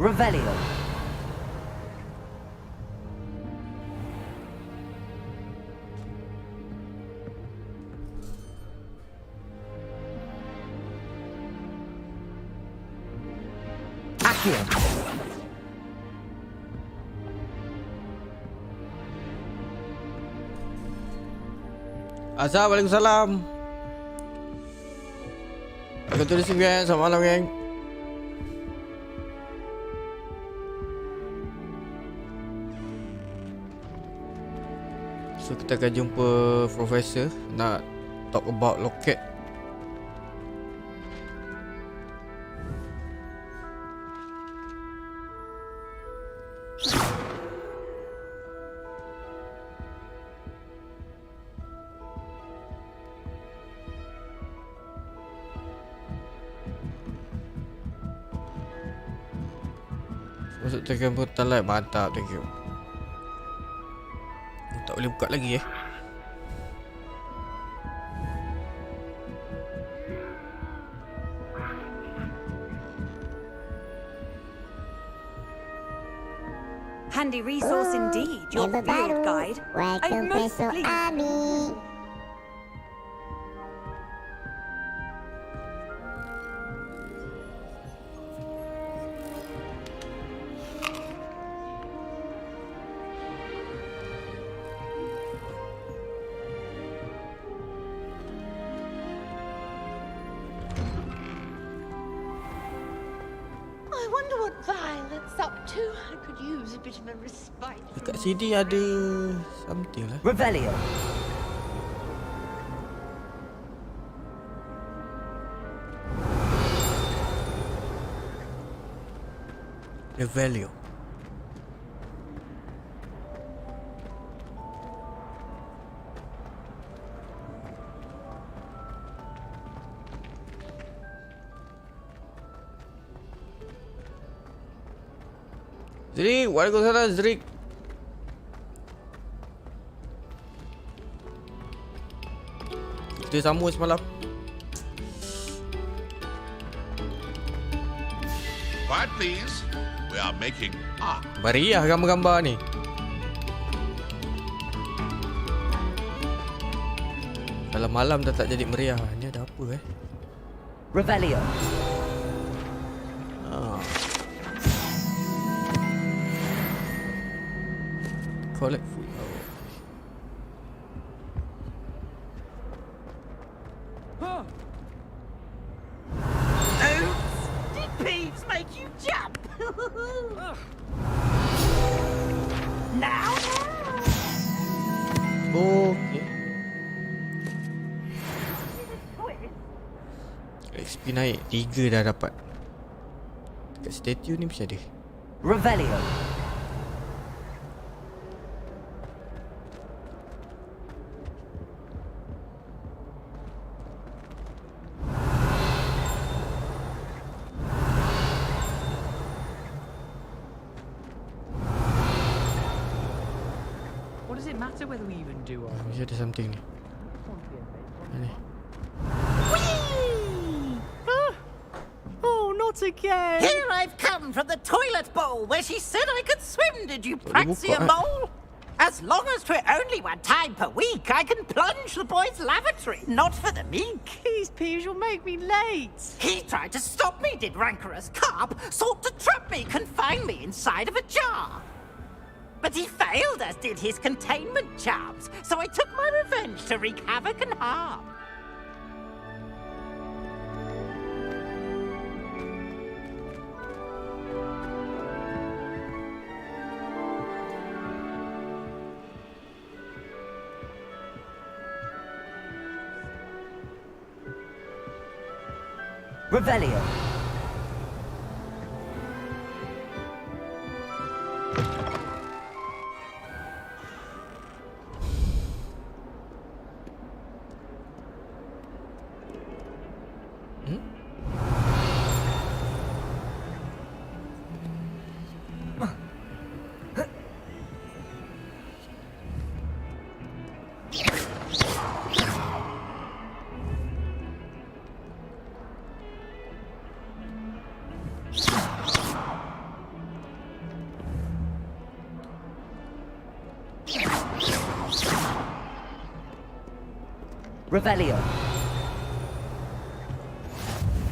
Revelio. Accio. Assalamualaikum. Welcome to the stream, gang. Selamat malam, gang. So kita akan jumpa Profesor nak talk about Locket. Masuk tekan butang like, mantap, thank you. Tak boleh buka lagi Handy resource indeed, your field guide. I'm most pleased. I wonder what Violet's up to. I could use a bit of a respite. Dekat sini ada something lah. Revelio. Revelio. Zrik, waalaikumsalam Zrik. Kita sambung semalam. Quiet please. We are making art. Meriah gambar-gambar ni. Kalau malam dah tak jadi meriah. Ni ada apa Revelio. Collect food. Did Peeves make you jump? Now? Okay. XP naik 3 dah dapat. Dekat statue ni mesti ada. Revelio. What does it matter whether we even do our Mesti ada something ni. Ni. Oh, not again! Here I've come from the toilet bowl where she said I could swim. Did you praxia mole? As long as 'twere only one time per week, I can plunge the boy's lavatory, not for the meek. Please, Peeves, you'll make me late. He tried to stop me, did rancorous carp, sought to trap me, confine me inside of a jar. But he failed, as did his containment charms, so I took my revenge to wreak havoc and harm. Revelio. Revelio.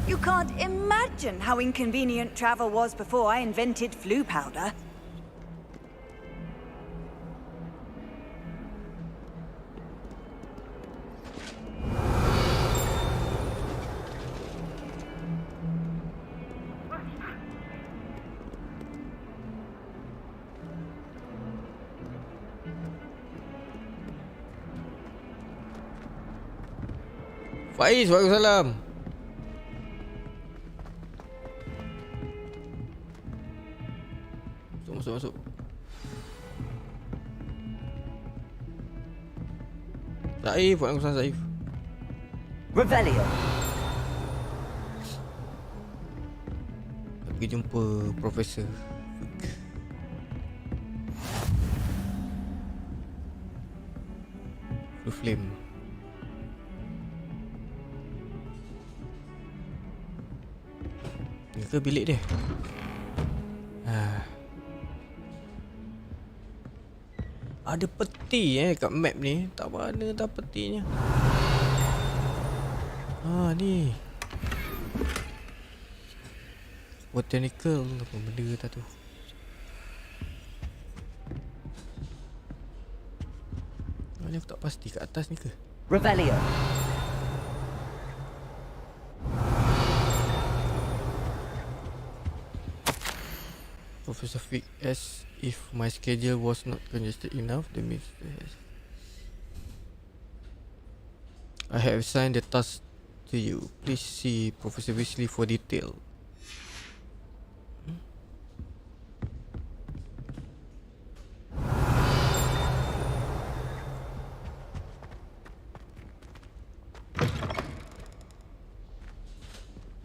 You can't imagine how inconvenient travel was before I invented flu powder. Faiz, waalaikumsalam. Masuk. Saif, waalaikumsalam Saif. Revelio. Pergi jumpa Profesor. Blue Flame. Ni ke bilik dia? Ada peti kat map ni. Tak mana tak petinya. Ni. Botanical apa benda tak tu. Ni aku tak pasti kat atas ni ke? Revelio. Professor Fick asks if my schedule was not congested enough. That means I have assigned the task to you. Please see Professor Weasley for detail.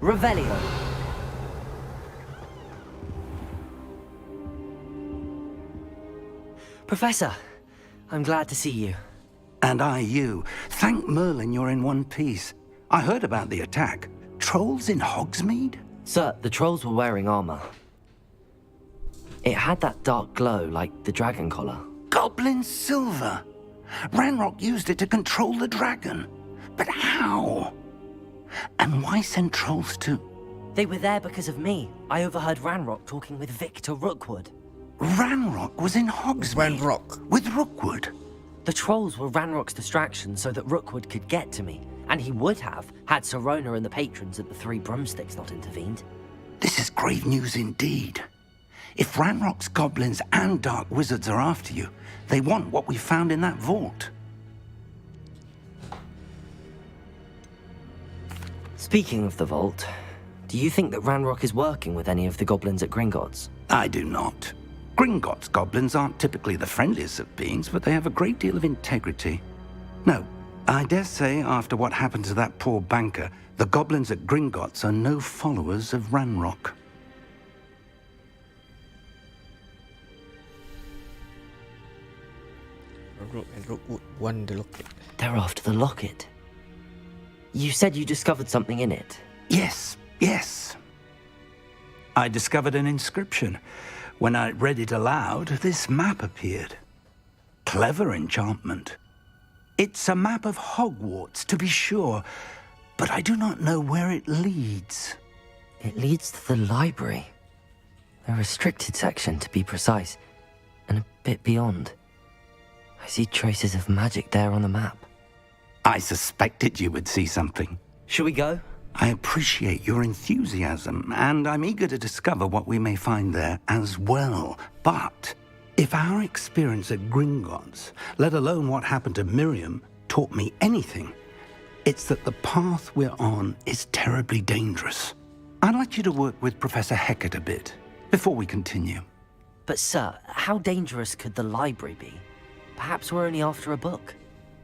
Revelio. Professor, I'm glad to see you. And I you. Thank Merlin you're in one piece. I heard about the attack. Trolls in Hogsmeade? Sir, the trolls were wearing armor. It had that dark glow like the dragon collar. Goblin silver. Ranrock used it to control the dragon. But how? And why send trolls to... They were there because of me. I overheard Ranrock talking with Victor Rookwood. Ranrock was in Hogsmeade? Ranrock. With Rookwood? The trolls were Ranrock's distraction so that Rookwood could get to me. And he would have, had Sirona and the patrons at the Three Broomsticks not intervened. This is grave news indeed. If Ranrock's goblins and dark wizards are after you, they want what we found in that vault. Speaking of the vault, do you think that Ranrock is working with any of the goblins at Gringotts? I do not. Gringotts goblins aren't typically the friendliest of beings, but they have a great deal of integrity. No, I dare say after what happened to that poor banker, the goblins at Gringotts are no followers of Ranrock. Rook and Rookwood won the locket. They're after the locket. You said you discovered something in it. Yes. I discovered an inscription. When I read it aloud, this map appeared. Clever enchantment. It's a map of Hogwarts, to be sure, but I do not know where it leads. It leads to the library. The restricted section, to be precise, and a bit beyond. I see traces of magic there on the map. I suspected you would see something. Shall we go? I appreciate your enthusiasm, and I'm eager to discover what we may find there as well. But if our experience at Gringotts, let alone what happened to Miriam, taught me anything, it's that the path we're on is terribly dangerous. I'd like you to work with Professor Hecat a bit before we continue. But sir, how dangerous could the library be? Perhaps we're only after a book.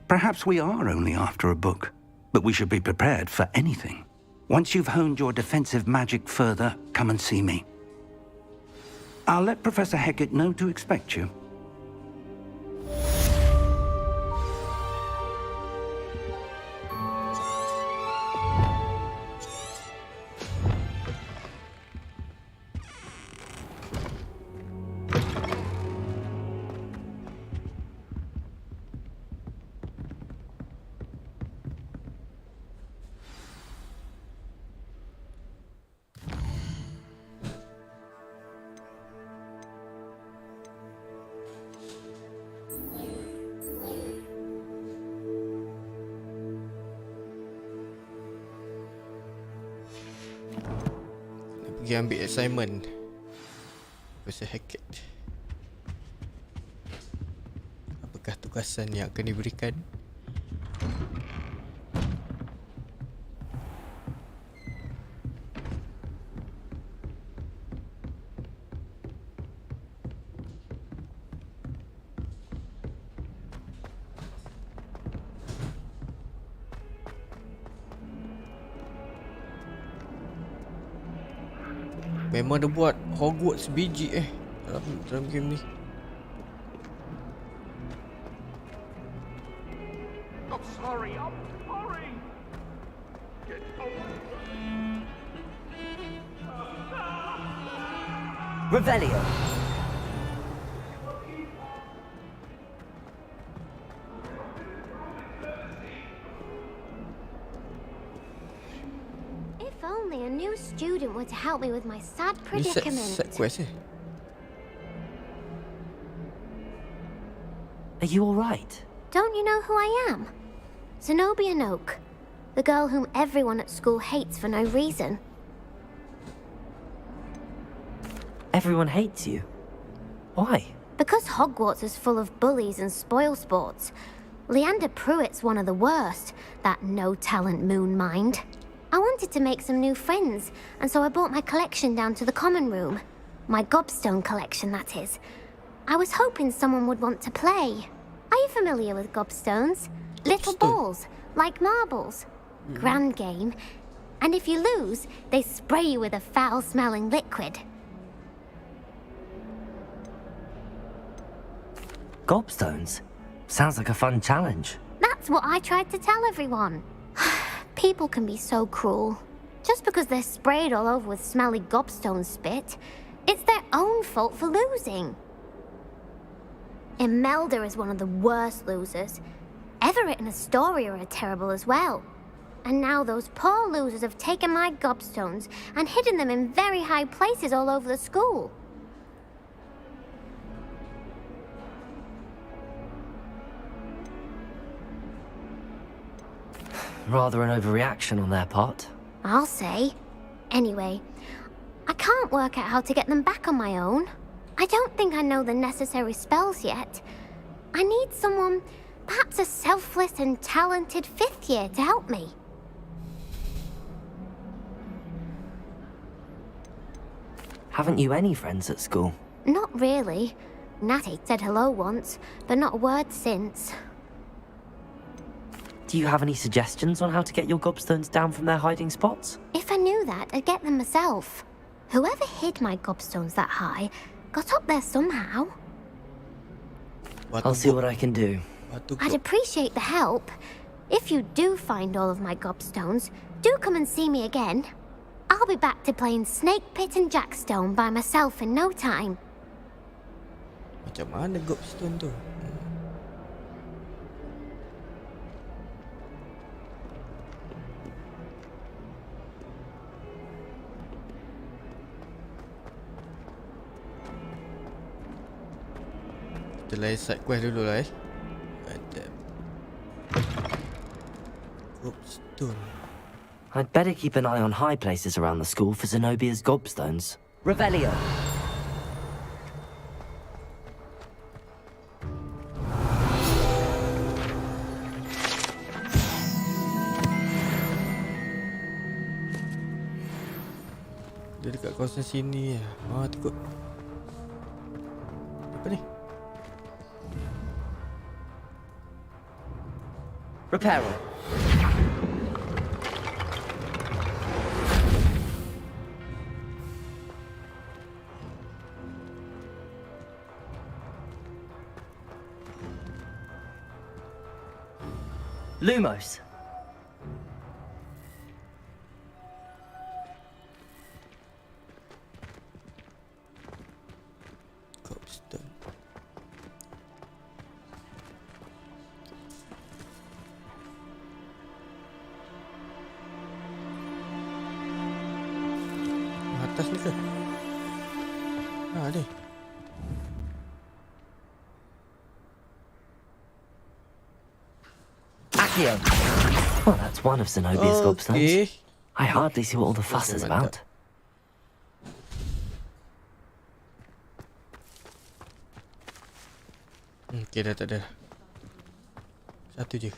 Perhaps we are only after a book, but we should be prepared for anything. Once you've honed your defensive magic further, come and see me. I'll let Professor Hecat know to expect you. pergi ambil assignment Profesor Hecat. Apakah tugasan yang akan diberikan? Memang dia buat Hogwarts biji dalam game ni. I'm sorry. Get over Revelio. If only a new student were to help me with my sad Ni set predicament. quest Are you alright? Don't you know who I am? Zenobia Noak, the girl whom everyone at school hates for no reason. Everyone hates you. Why? Because Hogwarts is full of bullies and spoilsports. Leander Pruitt's one of the worst, that no-talent moon mind. I wanted to make some new friends, and so I brought my collection down to the common room. My gobstone collection, that is. I was hoping someone would want to play. Are you familiar with gobstones? Little Gobstone? balls, like marbles. Grand game. And if you lose, they spray you with a foul-smelling liquid. Gobstones? Sounds like a fun challenge. That's what I tried to tell everyone. People can be so cruel. Just because they're sprayed all over with smelly gobstone spit, it's their own fault for losing. Imelda is one of the worst losers. Everett and Astoria are terrible as well. And now those poor losers have taken my gobstones and hidden them in very high places all over the school. Rather an overreaction on their part. I'll say. Anyway, I can't work out how to get them back on my own. I don't think I know the necessary spells yet. I need someone, perhaps a selfless and talented fifth year to help me. Haven't you any friends at school? Not really. Natty said hello once, but not a word since. Do you have any suggestions on how to get your gobstones down from their hiding spots? If I knew that, I'd get them myself. Whoever hid my gobstones that high got up there somehow. I'll see what I can do. I'd appreciate the help. If you do find all of my gobstones, do come and see me again. I'll be back to playing Snake Pit and Jackstone by myself in no time. Macam mana gobstone tu? Kita layan side quest dulu lah Ada gobstone. I'd better keep an eye on high places around the school for Zenobia's gobstones. Revelio. Dia dekat kawasan sini lah. Tu kot. Apa ni? Reparo. Lumos. Gobstone. Atas ni ke? Ni. Accio. Well, that's one of Zenobia's gobstones. Okay. I hardly see what all the fuss is about. Okay, dah tak ada. Satu je.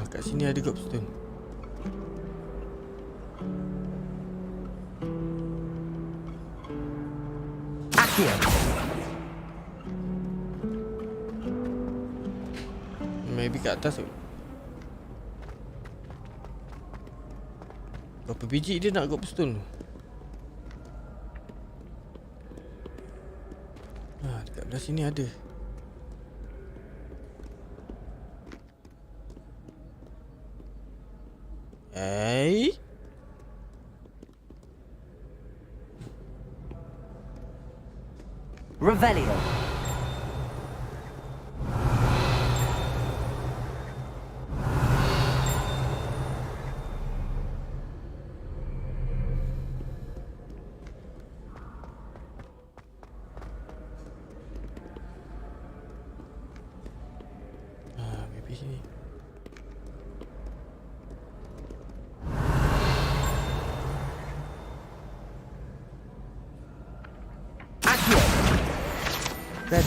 Kat sini ada gobstone. Accio! Maybe kat atas tu. Berapa biji dia nak gobstone tu? Dekat belah sini ada. Revelio. Maybe sini. Accio! Red.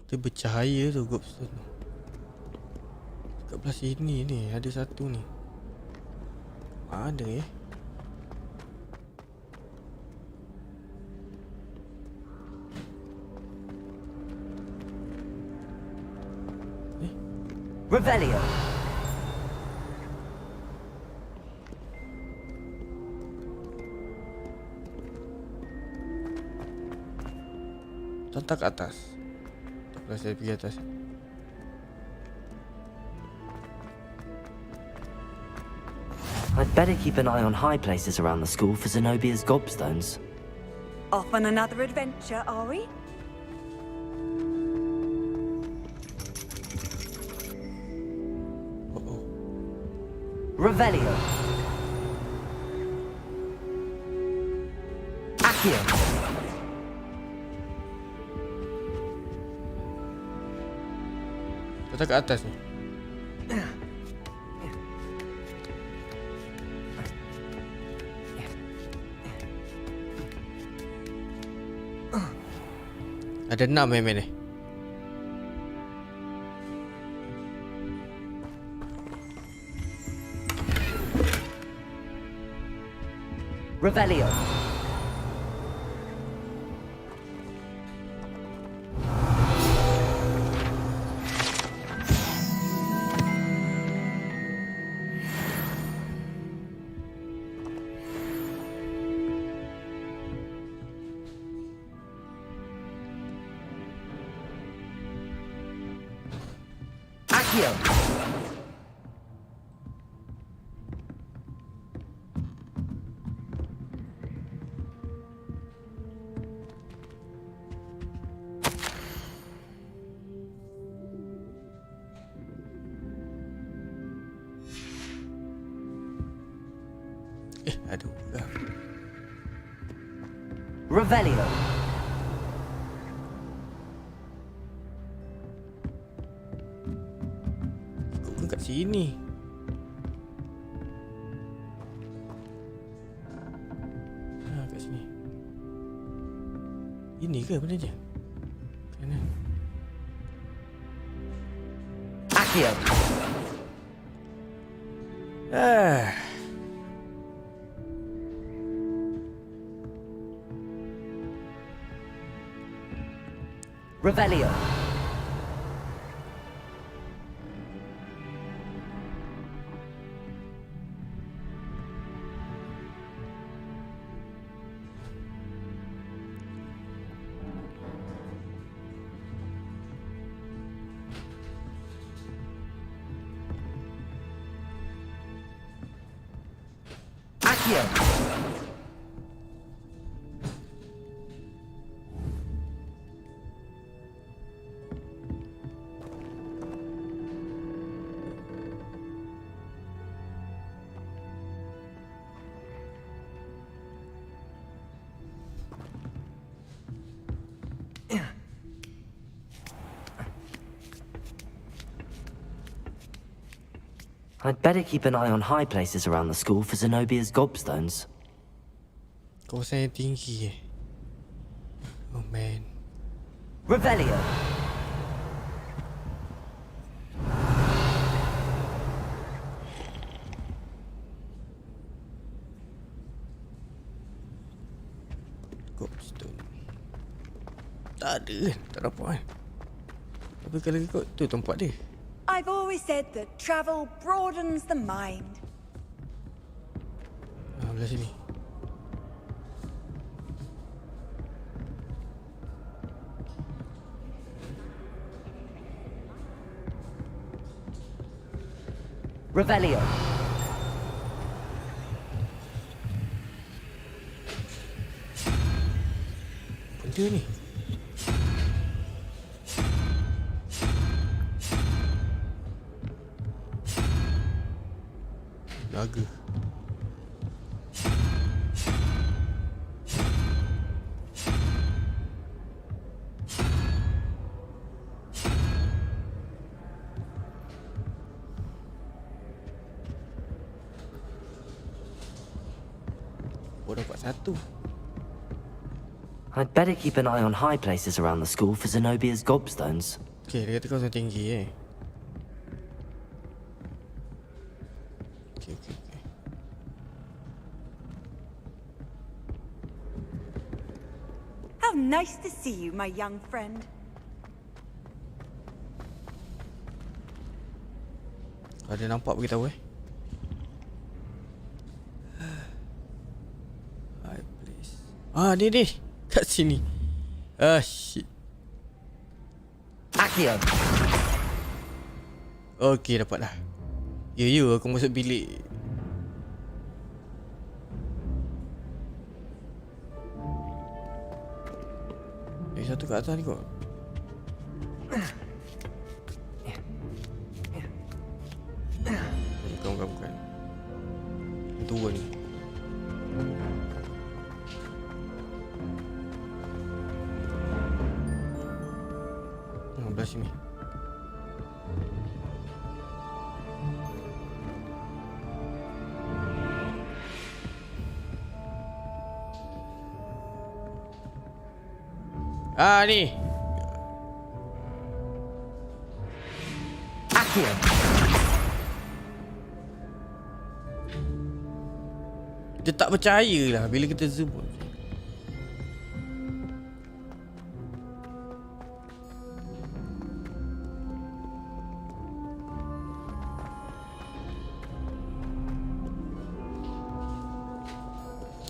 Dia bercahaya tu gobstone tu. Dekat belah sini ni ada satu ni. Ada Revelio. Contak ke atas. Tak pernah saya pergi atas. I'd better keep an eye on high places around the school for Zenobia's gobstones. Off on another adventure, are we? Revelio. Accio. Contak ke atas ni. Ada 6 main ni. Revelio. Accio. Aduh. Revelio. Kau kat sini. Kat sini. Ini ke benda je? Mana? Accio. Revelio. Accio. I'd better keep an eye on high places around the school for Zenobia's gobstones. Kawasan yang tinggi eh. Oh man. Revelio. Gobstone. Tak ada kan? Tak dapat kan? Tapi kalau ikut tu tempat dia. I've always said that travel broadens the mind. Belah sini. Revelio. Benda ni. Naga. Oh, dapat satu. I'd better keep an eye on high places around the school for Zenobia's gobstones. Okay, dia kata kawasan tinggi eh. Okay. How nice to see you, my young friend. Kalau dia nampak beritahu eh. High place. Ah, ni. Kat sini. Ah, shit. Accio. Okay, dapat dah. Ya, aku masuk bilik. Satu kat atas ni kot. Bukan. Yang tua ni. Belah sini. Ah, ni. Accio. Dia tak percaya lah bila kita zoom.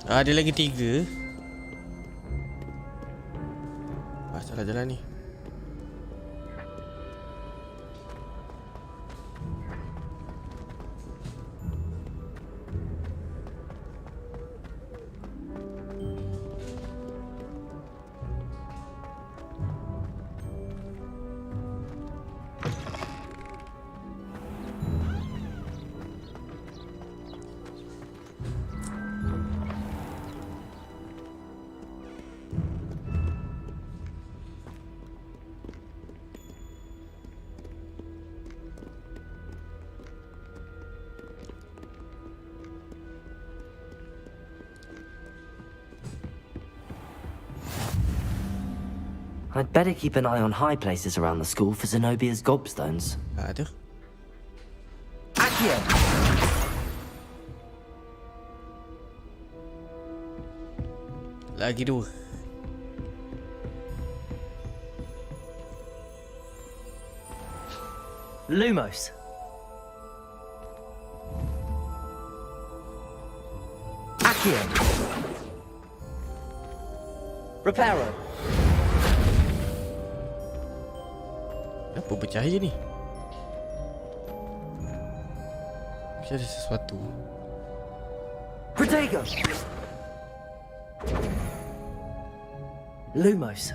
Ada lagi 3. Salah jalan ni. I'd better keep an eye on high places around the school for Zenobia's gobstones. Ada. Accio. Lagi 2. Lumos. Accio. Reparo. Apa bercahaya ni? Mesti ada sesuatu. Protego. Lumos.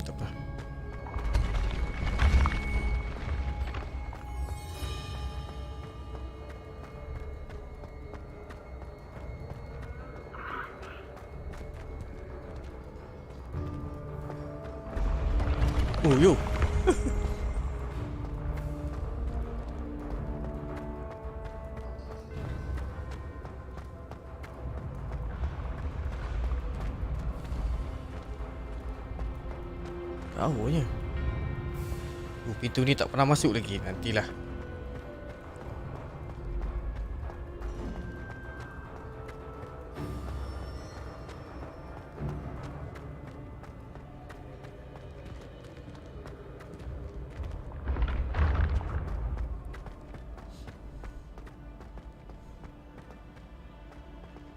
Tak apa. Oh, yo. Jauhnya. Pintu ni tak pernah masuk lagi. Nantilah.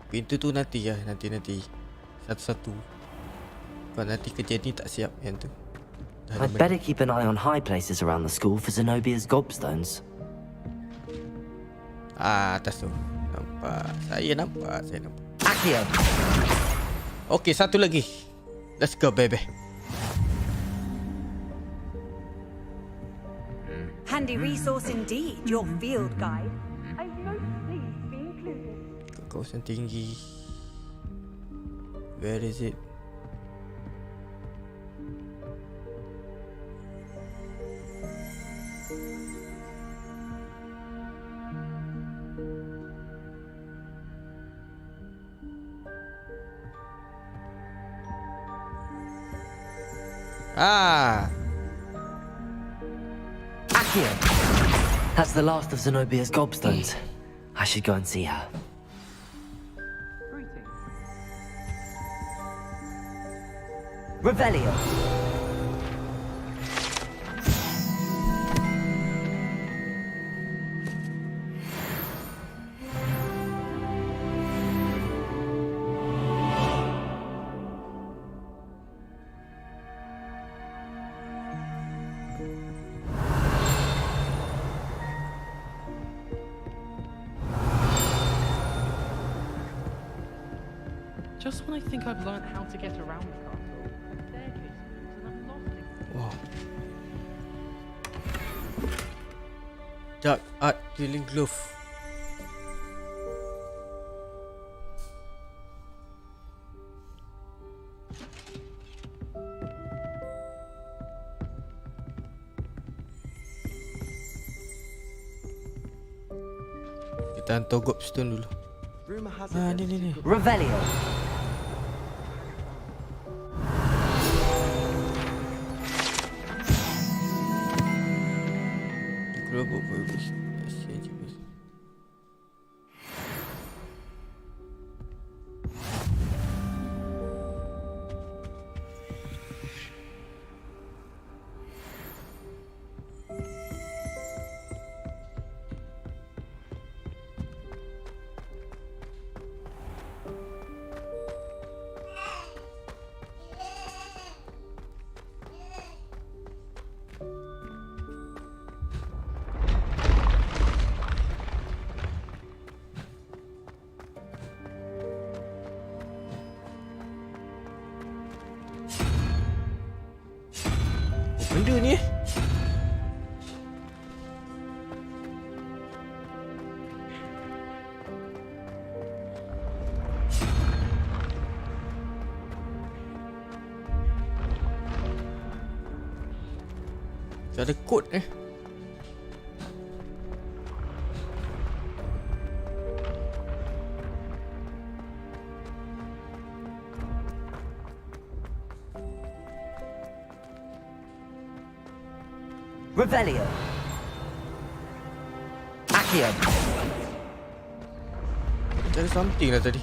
Pintu tu nanti ya, nanti satu-satu. Kalau nanti kejadian tak siap yang tu. I'd better keep an eye on high places around the school for Zenobia's gobstones. Atas tu. Saya nampak. Accio! Okey, satu lagi. Let's go, baby. Handy resource indeed, your field guide. I'm most pleased to be included. Kawasan tinggi. Where is it? Accio! That's the last of Zenobia's gobstones. I should go and see her. Revelio! Just when I think I've learned how to get around the castle, the staircase moves and I'm lost again. Wow. Dark art dealing glove. Kita hantar gobstone dulu. Ni. Revelio! Global purpose. Benda ni tak ada kod Revelio! Accio! ada something lah tadi.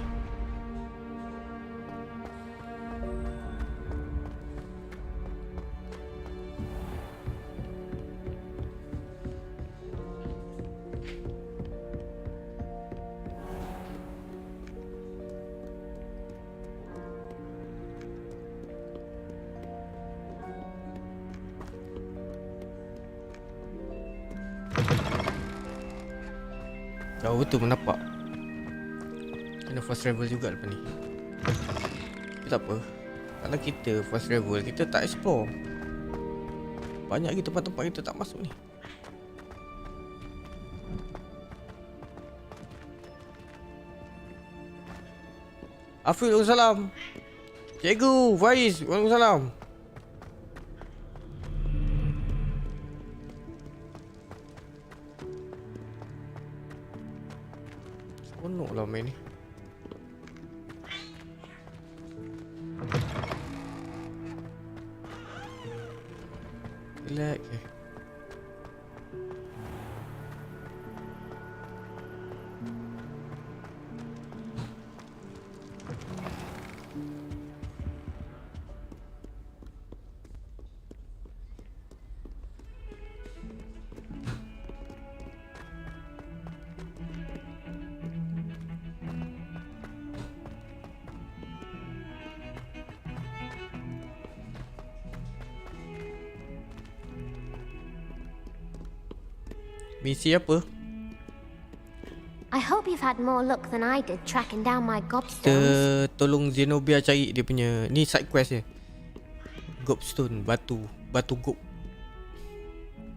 Jauh tu menapak. Kena fast travel juga lepas ni. Tapi tak apa. Kalau kita fast travel, kita tak explore. Banyak lagi tempat-tempat kita tak masuk ni. Afif, waalaikumsalam. Cikgu, Faiz, waalaikumsalam. kalau main ni. Relax je. Misi apa? I hope you've had more luck than I did tracking down my gobstones. Kita tolong Zenobia cari dia punya. Ni side quest dia. Gobstone, batu gob.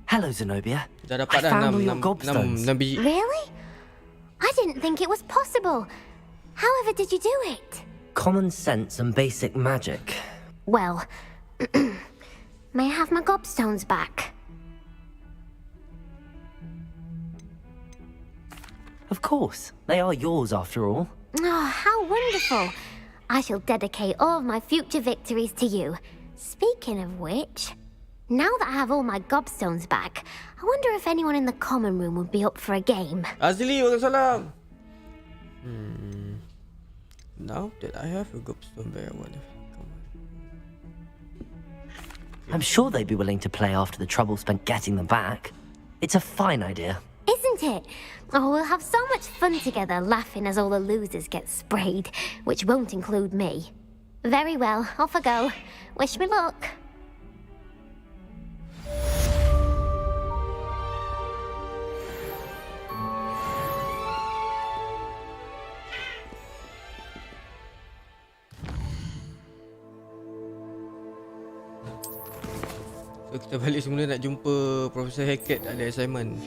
Hello, Zenobia. Dah dapat I dah found all your 6 gobstones. biji. Really? I didn't think it was possible. However did you do it? Common sense and basic magic. Well, may I have my gobstones back? Of course, they are yours after all. Oh, how wonderful. I shall dedicate all of my future victories to you. Speaking of which, now that I have all my gobstones back, I wonder if anyone in the common room would be up for a game. Azli, waalaikumsalam. Now that I have a gobstone back, what if... I'm sure they'd be willing to play after the trouble spent getting them back. It's a fine idea. Isn't it? Oh, we'll have so much fun together laughing as all the losers get sprayed, which won't include me. Very well, off I go. Wish me luck. So kita balik semula nak jumpa Profesor Hecat, ada assignment.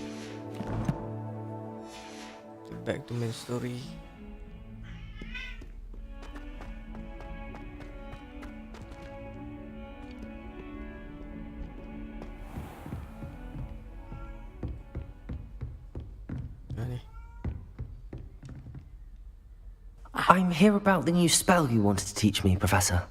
Back to main story. I'm here about the new spell you wanted to teach me, Professor.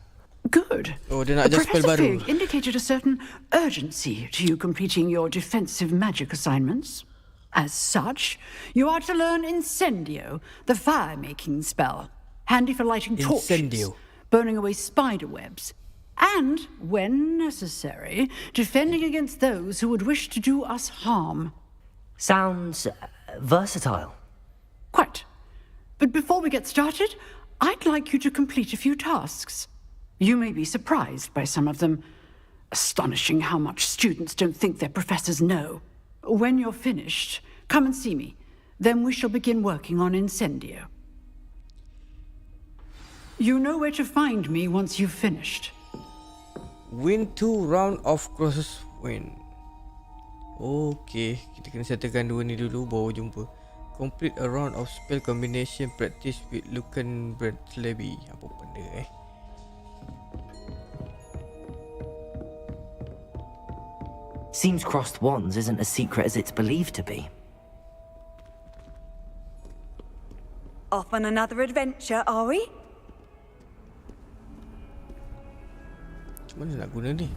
Good. Oh, dia nak ajar spell Professor baru. Fig indicated a certain urgency to you completing your defensive magic assignments. As such, you are to learn Incendio, the fire-making spell, handy for lighting torches, Incendio. burning away spider webs, and, when necessary, defending against those who would wish to do us harm. Sounds versatile. Quite. But before we get started, I'd like you to complete a few tasks. You may be surprised by some of them. Astonishing how much students don't think their professors know. When you're finished, come and see me. Then we shall begin working on Incendio. You know where to find me once you've finished. Win 2 round of crosswind. Okay, kita kena settlekan dua ni dulu baru jumpa. Complete a round of spell combination practice with Lucan Bradley. Apa benda Seems crossed wands isn't as secret as it's believed to be. Off on another adventure, are we? Macam mana nak guna ni?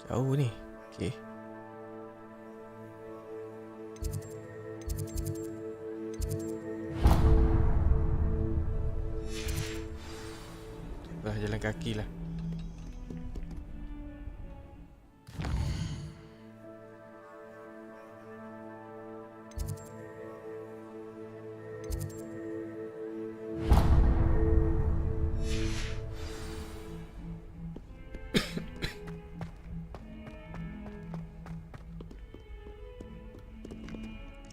Jauh ni. Okay. Jalan kaki lah.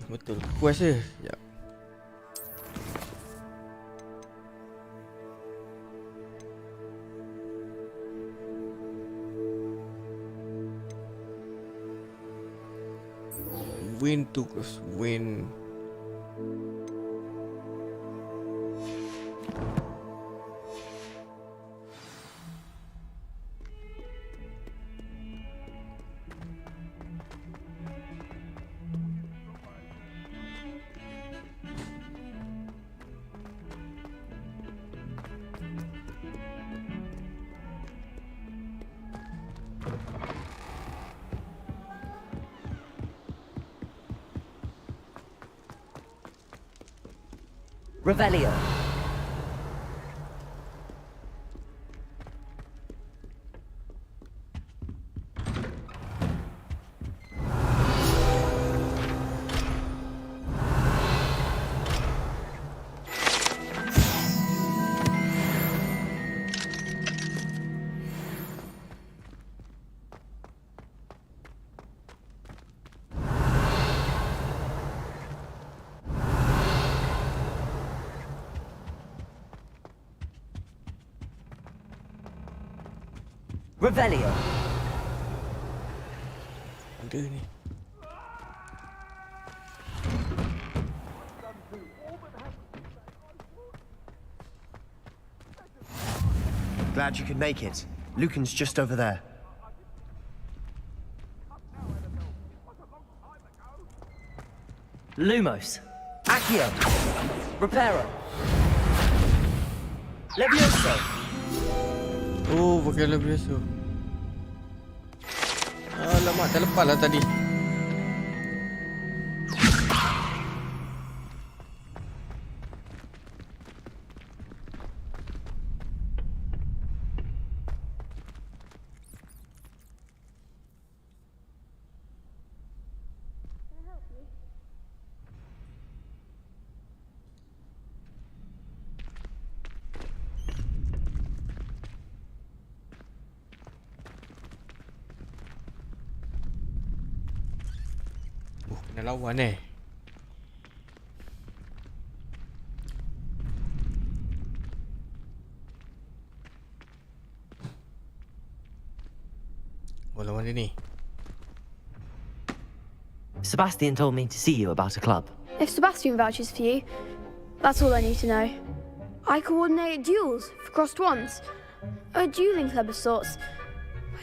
Betul. Puas je. Sekejap. Win to cross win. Revelio. Revelio. Ada ni. Glad you could make it. Lucan's just over there. Lumos. Accio. Reparo. Levioso. Oh, pakai lah biasa. Alamak, terlepas lah tadi. Kena lawan lawan dia ni. Sebastian told me to see you about a club. If Sebastian vouches for you, that's all I need to know. I coordinate duels for crossed wands. A dueling club of sorts.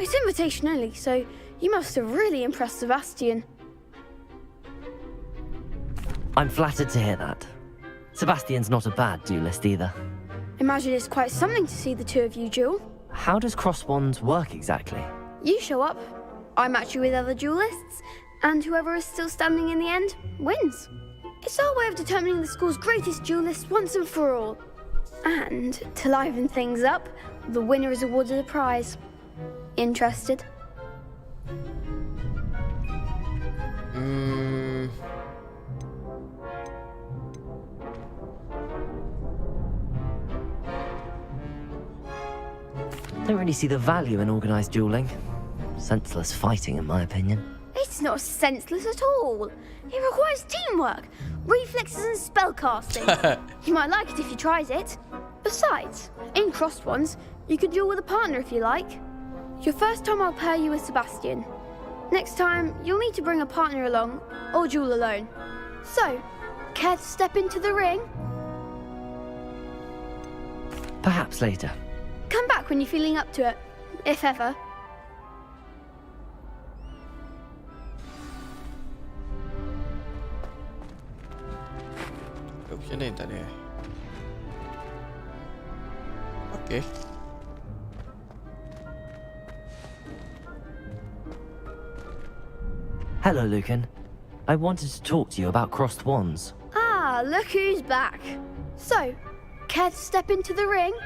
It's invitation only, so you must have really impressed Sebastian. I'm flattered to hear that. Sebastian's not a bad duelist either. Imagine it's quite something to see the two of you duel. How does cross wands work exactly? You show up, I match you with other duelists, and whoever is still standing in the end wins. It's our way of determining the school's greatest duelist once and for all. And to liven things up, the winner is awarded a prize. Interested? Don't really see the value in organised dueling. Senseless fighting, in my opinion. It's not senseless at all. It requires teamwork, reflexes and spellcasting. You might like it if you tries it. Besides, in crossed ones, you could duel with a partner if you like. Your first time I'll pair you with Sebastian. Next time, you'll need to bring a partner along, or duel alone. So, care to step into the ring? Perhaps later. Come back when you're feeling up to it, if ever. Option lain tak ada. Okay. Hello, Lucan. I wanted to talk to you about crossed wands. Ah, look who's back. So, care to step into the ring?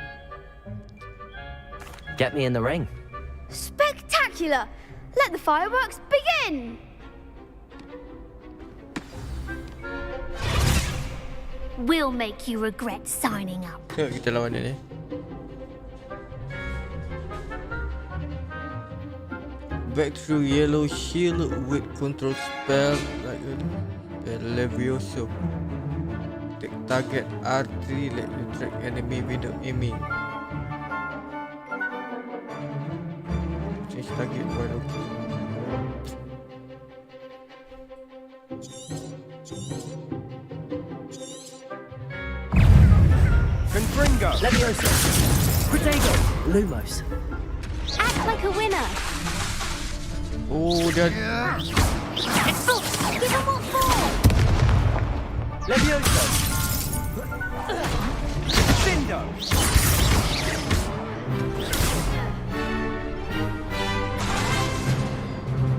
Get me in the ring. Spectacular! Let the fireworks begin! We'll make you regret signing up. Tengok kita lawan dia ni. Back through yellow shield with control spell like a Levioso. Take target R3, let you track enemy without aiming. Change target while okay. Confringo! Levioso! Protego! Lumos! Act like a winner. Oh, dia Oh, give them what for. Levioso! Cindo!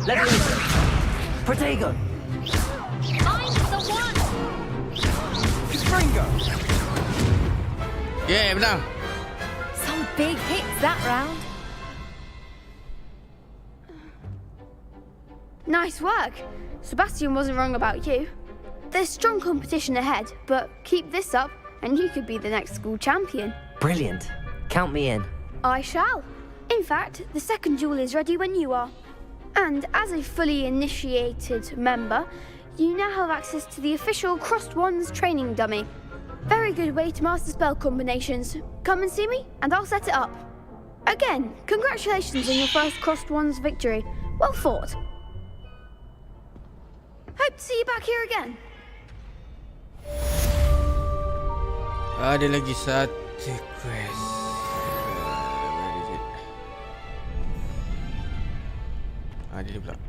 Levioso! Protego! I'm the one. Confringo! Yeah, menang. Some big hits that round. Nice work. Sebastian wasn't wrong about you. There's strong competition ahead, but keep this up and you could be the next school champion. Brilliant. Count me in. I shall. In fact, the second duel is ready when you are. And as a fully initiated member, you now have access to the official Crossed Wands training dummy. Very good way to master spell combinations. Come and see me, and I'll set it up. Again, congratulations on your first Crossed Wands victory. Well fought. Hope to see you back here again. Ada lagi satu quest. Where is it? Ada dia pula.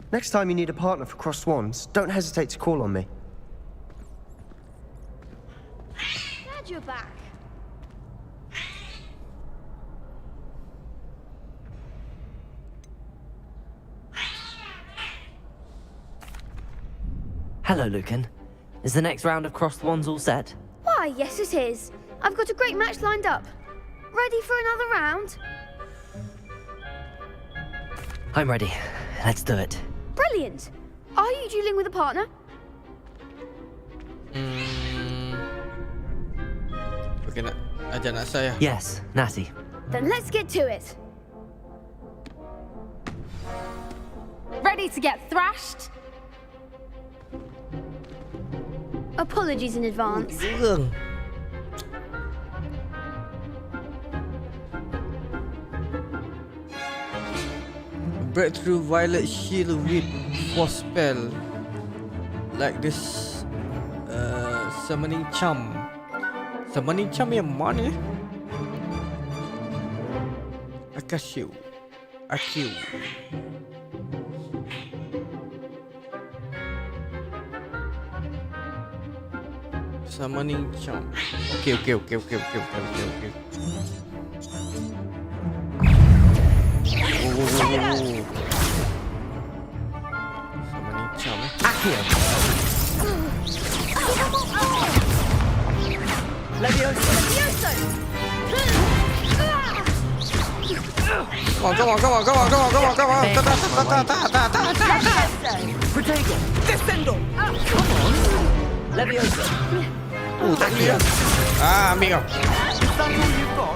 Next time you need a partner for Crossed Wands, don't hesitate to call on me. Glad you're back. Hello, Lucan. Is the next round of Crossed Wands all set? Why, yes it is. I've got a great match lined up. Ready for another round? I'm ready. Let's do it. Brilliant. Are you dueling with a partner? Okay, nak ajar nak saya. Yes, Natty. Then let's get to it. Ready to get thrashed? Apologies in advance. Kurang. Breakthrough Violet Shield with Force Spell. Like this Summoning Charm. Summoning Charm yang mana? Akashiu. Akiu. Summoning Charm. Okay. Summoning Charm. Accio. Levioso. Come on. Protego. Descendo. Come on. Levioso. Oh, tak boleh lah. Ah, ambil kau. Is that all you've got?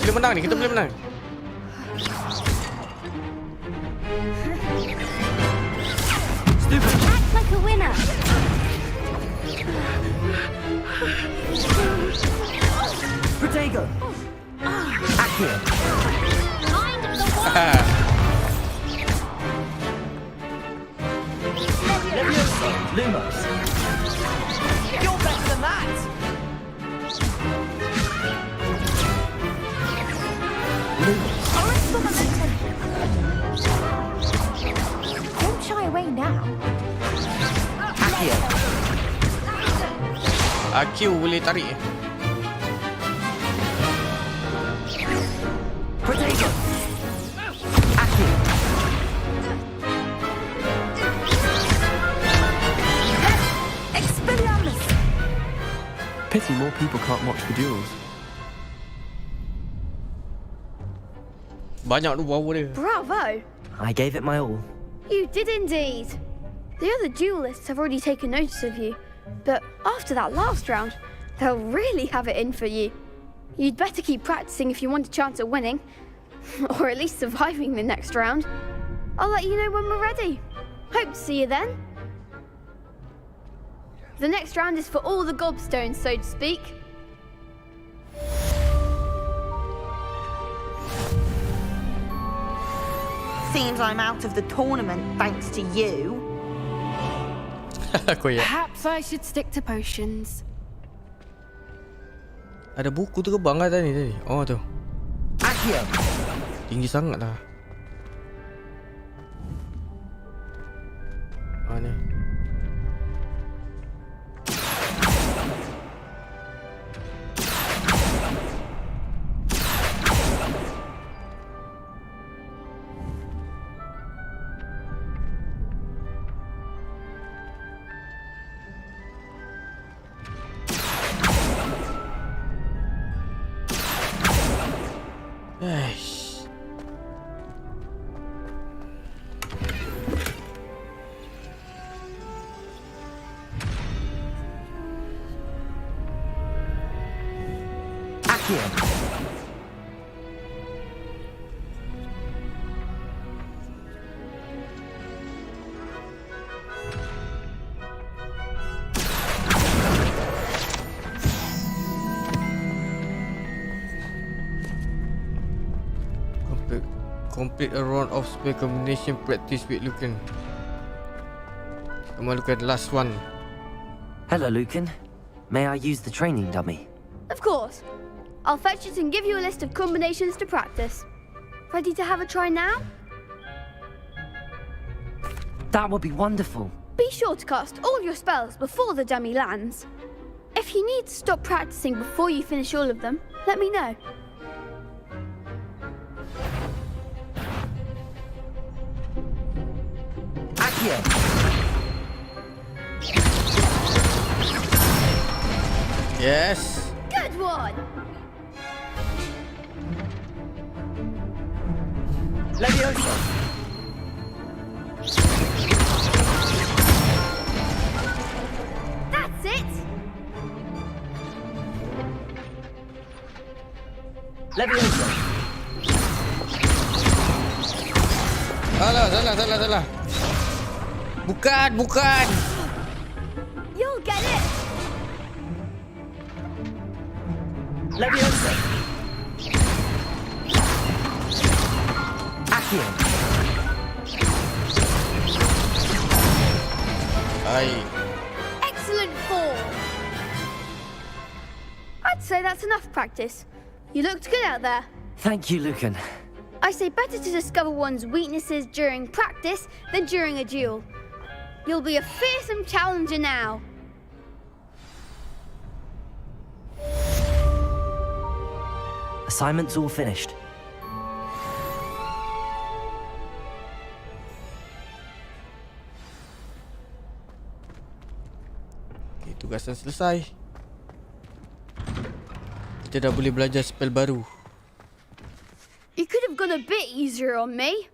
Boleh menang ni, kita boleh menang. Act like a winner. Protego. Accio. Mind the wall. Levioso. Lumos. You're better than that. Alright, for momentum. Don't shy away now. Accio. Akiu boleh tarik. Protego. Accio. Expelliarmus. Pity more people can't watch the duels. Banyak tu power dia. Bravo. I gave it my all. You did indeed. The other duelists have already taken notice of you, but after that last round, they'll really have it in for you. You'd better keep practicing if you want a chance at winning, or at least surviving the next round. I'll let you know when we're ready. Hope to see you then. The next round is for all the gobstones, so to speak. Seems I'm out of the tournament thanks to you. Koyak. Perhaps I should stick to potions. Ada buku terbang lah tadi. Oh tu. Accio. Tinggi sangat lah. Mana? Eish. Accio. Complete a round of spell combination practice with Lucan. Come on, Lucan, last one. Hello, Lucan. May I use the training dummy? Of course. I'll fetch it and give you a list of combinations to practice. Ready to have a try now? That would be wonderful. Be sure to cast all your spells before the dummy lands. If you need to stop practicing before you finish all of them, let me know. Accio. Yes. Good one! Leviosa. That's it! Leviosa. Salah. Bukan. You'll get it! Leviosa. Accio. Aye. Excellent form! I'd say that's enough practice. You looked good out there. Thank you, Lucan. I say better to discover one's weaknesses during practice than during a duel. You'll be a fearsome challenger now. Assignment's all finished. Okay, tugasan selesai. Kita dah boleh belajar spell baru. You could have gone a bit easier on me.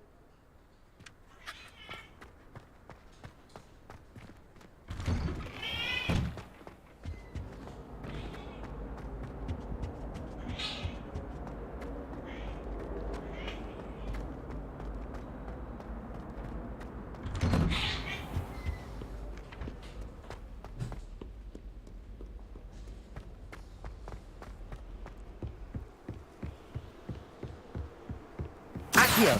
Accio.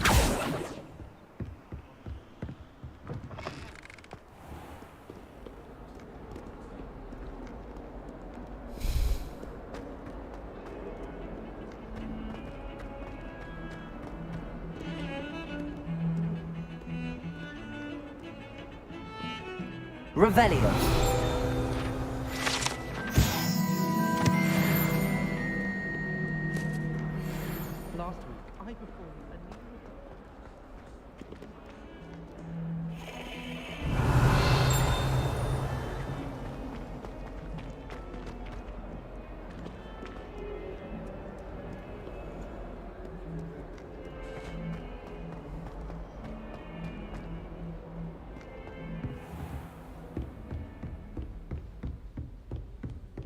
Revelio. Last week, I performed a new...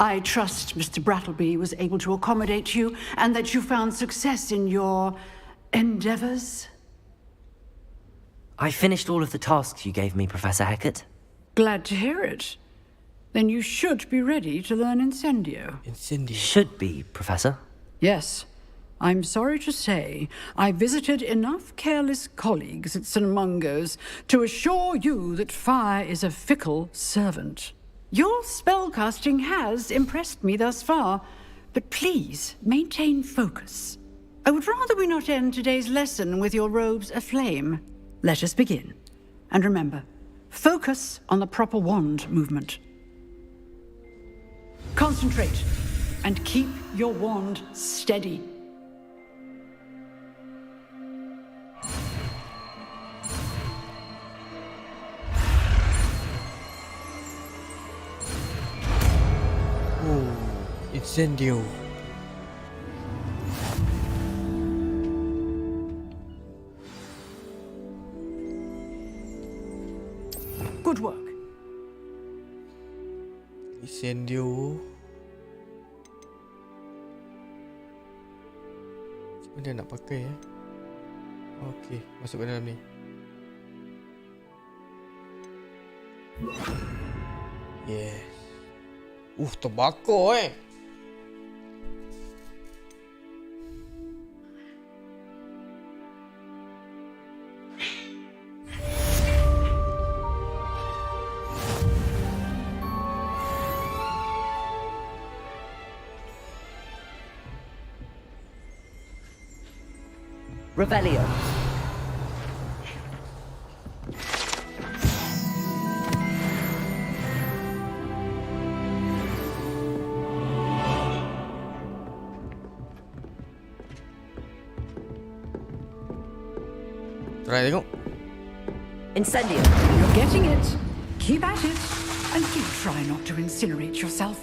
I trust Mr. Brattleby was able to accommodate you and that you found success in your endeavors. I finished all of the tasks you gave me, Professor Hecat. Glad to hear it. Then you should be ready to learn Incendio. Incendio. Should be, Professor. Yes. I'm sorry to say, I visited enough careless colleagues at St. Mungo's to assure you that fire is a fickle servant. Your spellcasting has impressed me thus far, but please maintain focus. I would rather we not end today's lesson with your robes aflame. Let us begin. And remember, focus on the proper wand movement. Concentrate and keep your wand steady. Incendio. Incendio. Macam mana nak pakai ya? Okey, masuk ke dalam ni. Yes. Terbakar Revelio. Try tengok. Incendio. You're getting it. Keep at it. And do try not to incinerate yourself.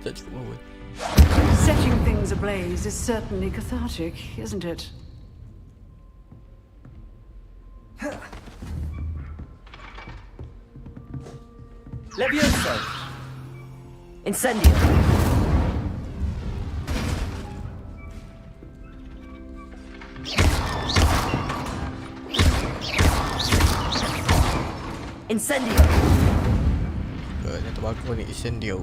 Tak cukup apa. Setting things ablaze is certainly cathartic, isn't it? Levioso. Incendio. Incendio. Yang terbakar ni Incendio.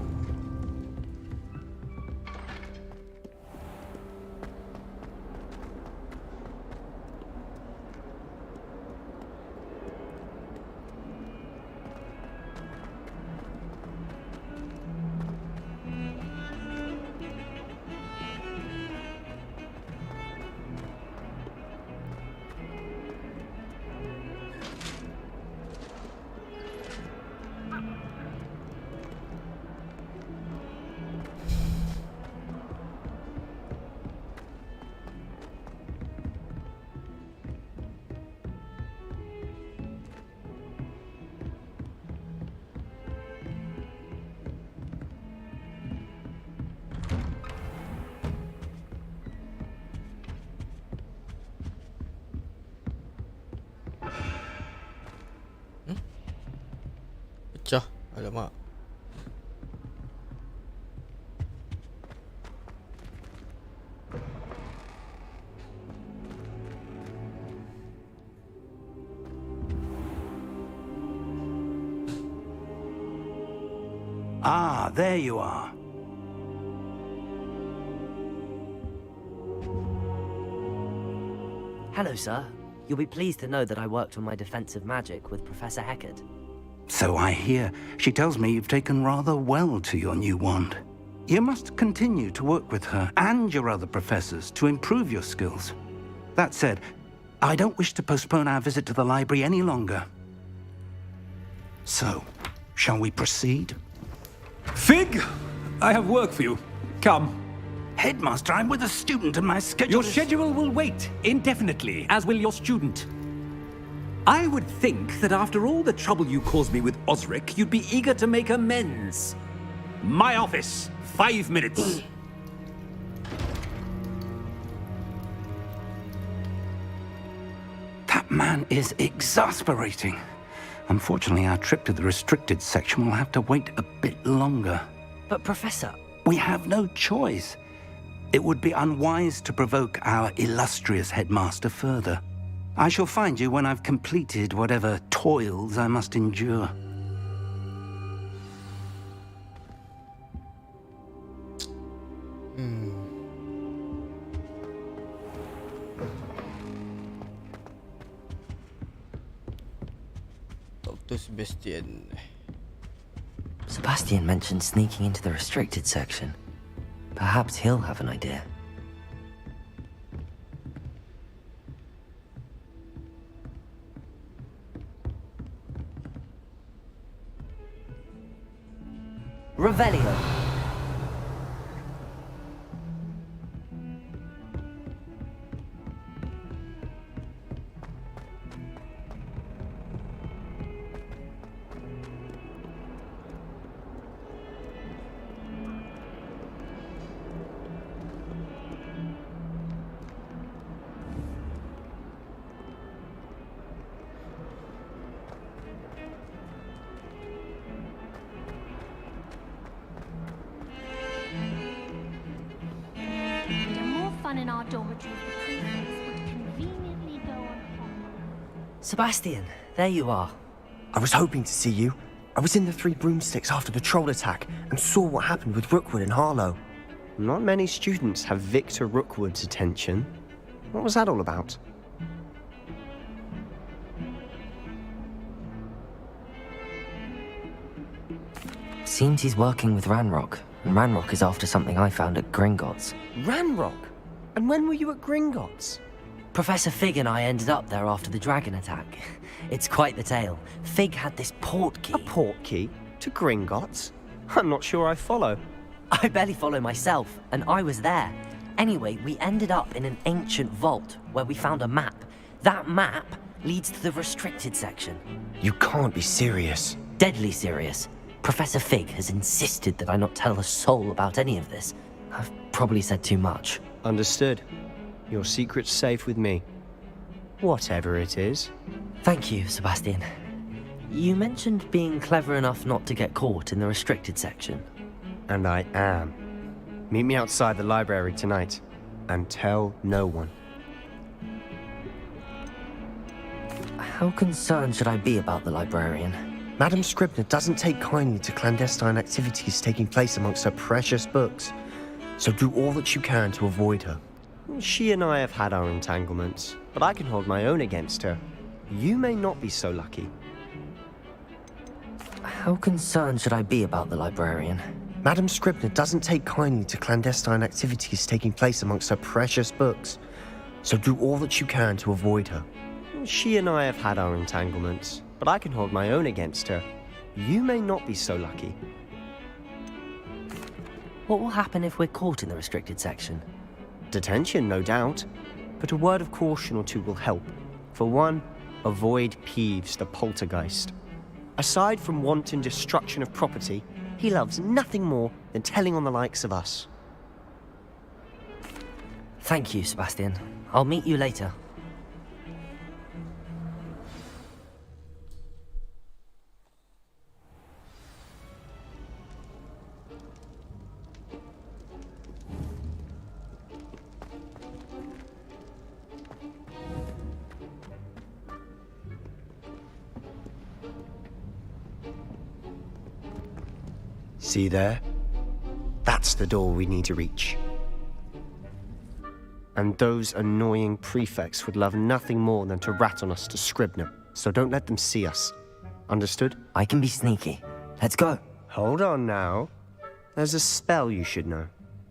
Pecah. Alamak. Ah, there you are. Hello, sir. You'll be pleased to know that I worked on my defensive magic with Professor Hecat. So I hear. She tells me you've taken rather well to your new wand. You must continue to work with her and your other professors to improve your skills. That said, I don't wish to postpone our visit to the library any longer. So, shall we proceed? Fig! I have work for you. Come. Headmaster, I'm with a student and my schedule Your schedule will wait indefinitely, as will your student. I would think that after all the trouble you caused me with Osric, you'd be eager to make amends. My office, 5 minutes. That man is exasperating. Unfortunately, our trip to the restricted section will have to wait a bit longer. But, Professor... We have no choice. It would be unwise to provoke our illustrious headmaster further. I shall find you when I've completed whatever toils I must endure. Dr. Sebastian. Sebastian mentioned sneaking into the restricted section. Perhaps he'll have an idea. Revelio. fun in our dormitory if the prefects would conveniently go on holiday. Sebastian, there you are. I was hoping to see you. I was in the Three Broomsticks after the troll attack and saw what happened with Rookwood and Harlow. Not many students have Victor Rookwood's attention. What was that all about? Seems he's working with Ranrock, and Ranrock is after something I found at Gringotts. Ranrock? And when were you at Gringotts? Professor Fig and I ended up there after the dragon attack. It's quite the tale. Fig had this portkey. A portkey? To Gringotts? I'm not sure I follow. I barely follow myself, and I was there. Anyway, we ended up in an ancient vault where we found a map. That map leads to the restricted section. You can't be serious. Deadly serious. Professor Fig has insisted that I not tell a soul about any of this. I've probably said too much. Understood. Your secret's safe with me. Whatever it is. Thank you, Sebastian. You mentioned being clever enough not to get caught in the restricted section. And I am. Meet me outside the library tonight. And tell no one. How concerned should I be about the librarian? Madam Scribner doesn't take kindly to clandestine activities taking place amongst her precious books. So do all that you can to avoid her. She and I have had our entanglements, but I can hold my own against her. You may not be so lucky. How concerned should I be about the librarian? Madam Scribner doesn't take kindly to clandestine activities taking place amongst her precious books. So do all that you can to avoid her. She and I have had our entanglements, but I can hold my own against her. You may not be so lucky. What will happen if we're caught in the restricted section? Detention, no doubt. But a word of caution or two will help. For one, avoid Peeves, the poltergeist. Aside from wanton destruction of property, he loves nothing more than telling on the likes of us. Thank you, Sebastian. I'll meet you later. See there? That's the door we need to reach. And those annoying prefects would love nothing more than to rat on us to Scribner, so don't let them see us. Understood? I can be sneaky. Let's go. Hold on now. There's a spell you should know.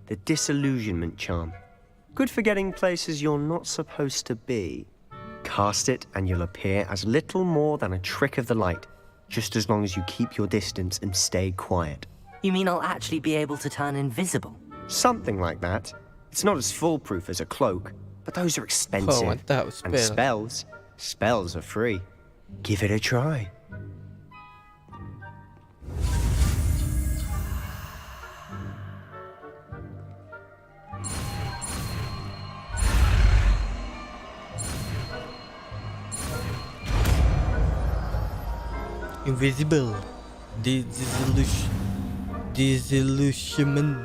The Disillusionment Charm. Good for getting places you're not supposed to be. Cast it and you'll appear as little more than a trick of the light, just as long as you keep your distance and stay quiet. You mean I'll actually be able to turn invisible? Something like that. It's not as foolproof as a cloak, but those are expensive. And spells are free. Give it a try. Invisible. Disillusionment.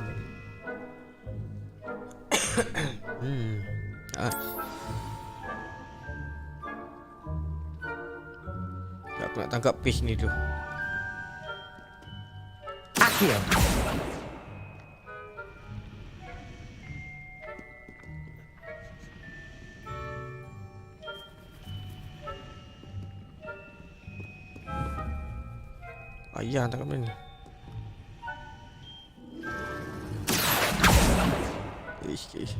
Aku nak tangkap fish ni dulu. Accio. Ayah tangkap dia ni. Ish.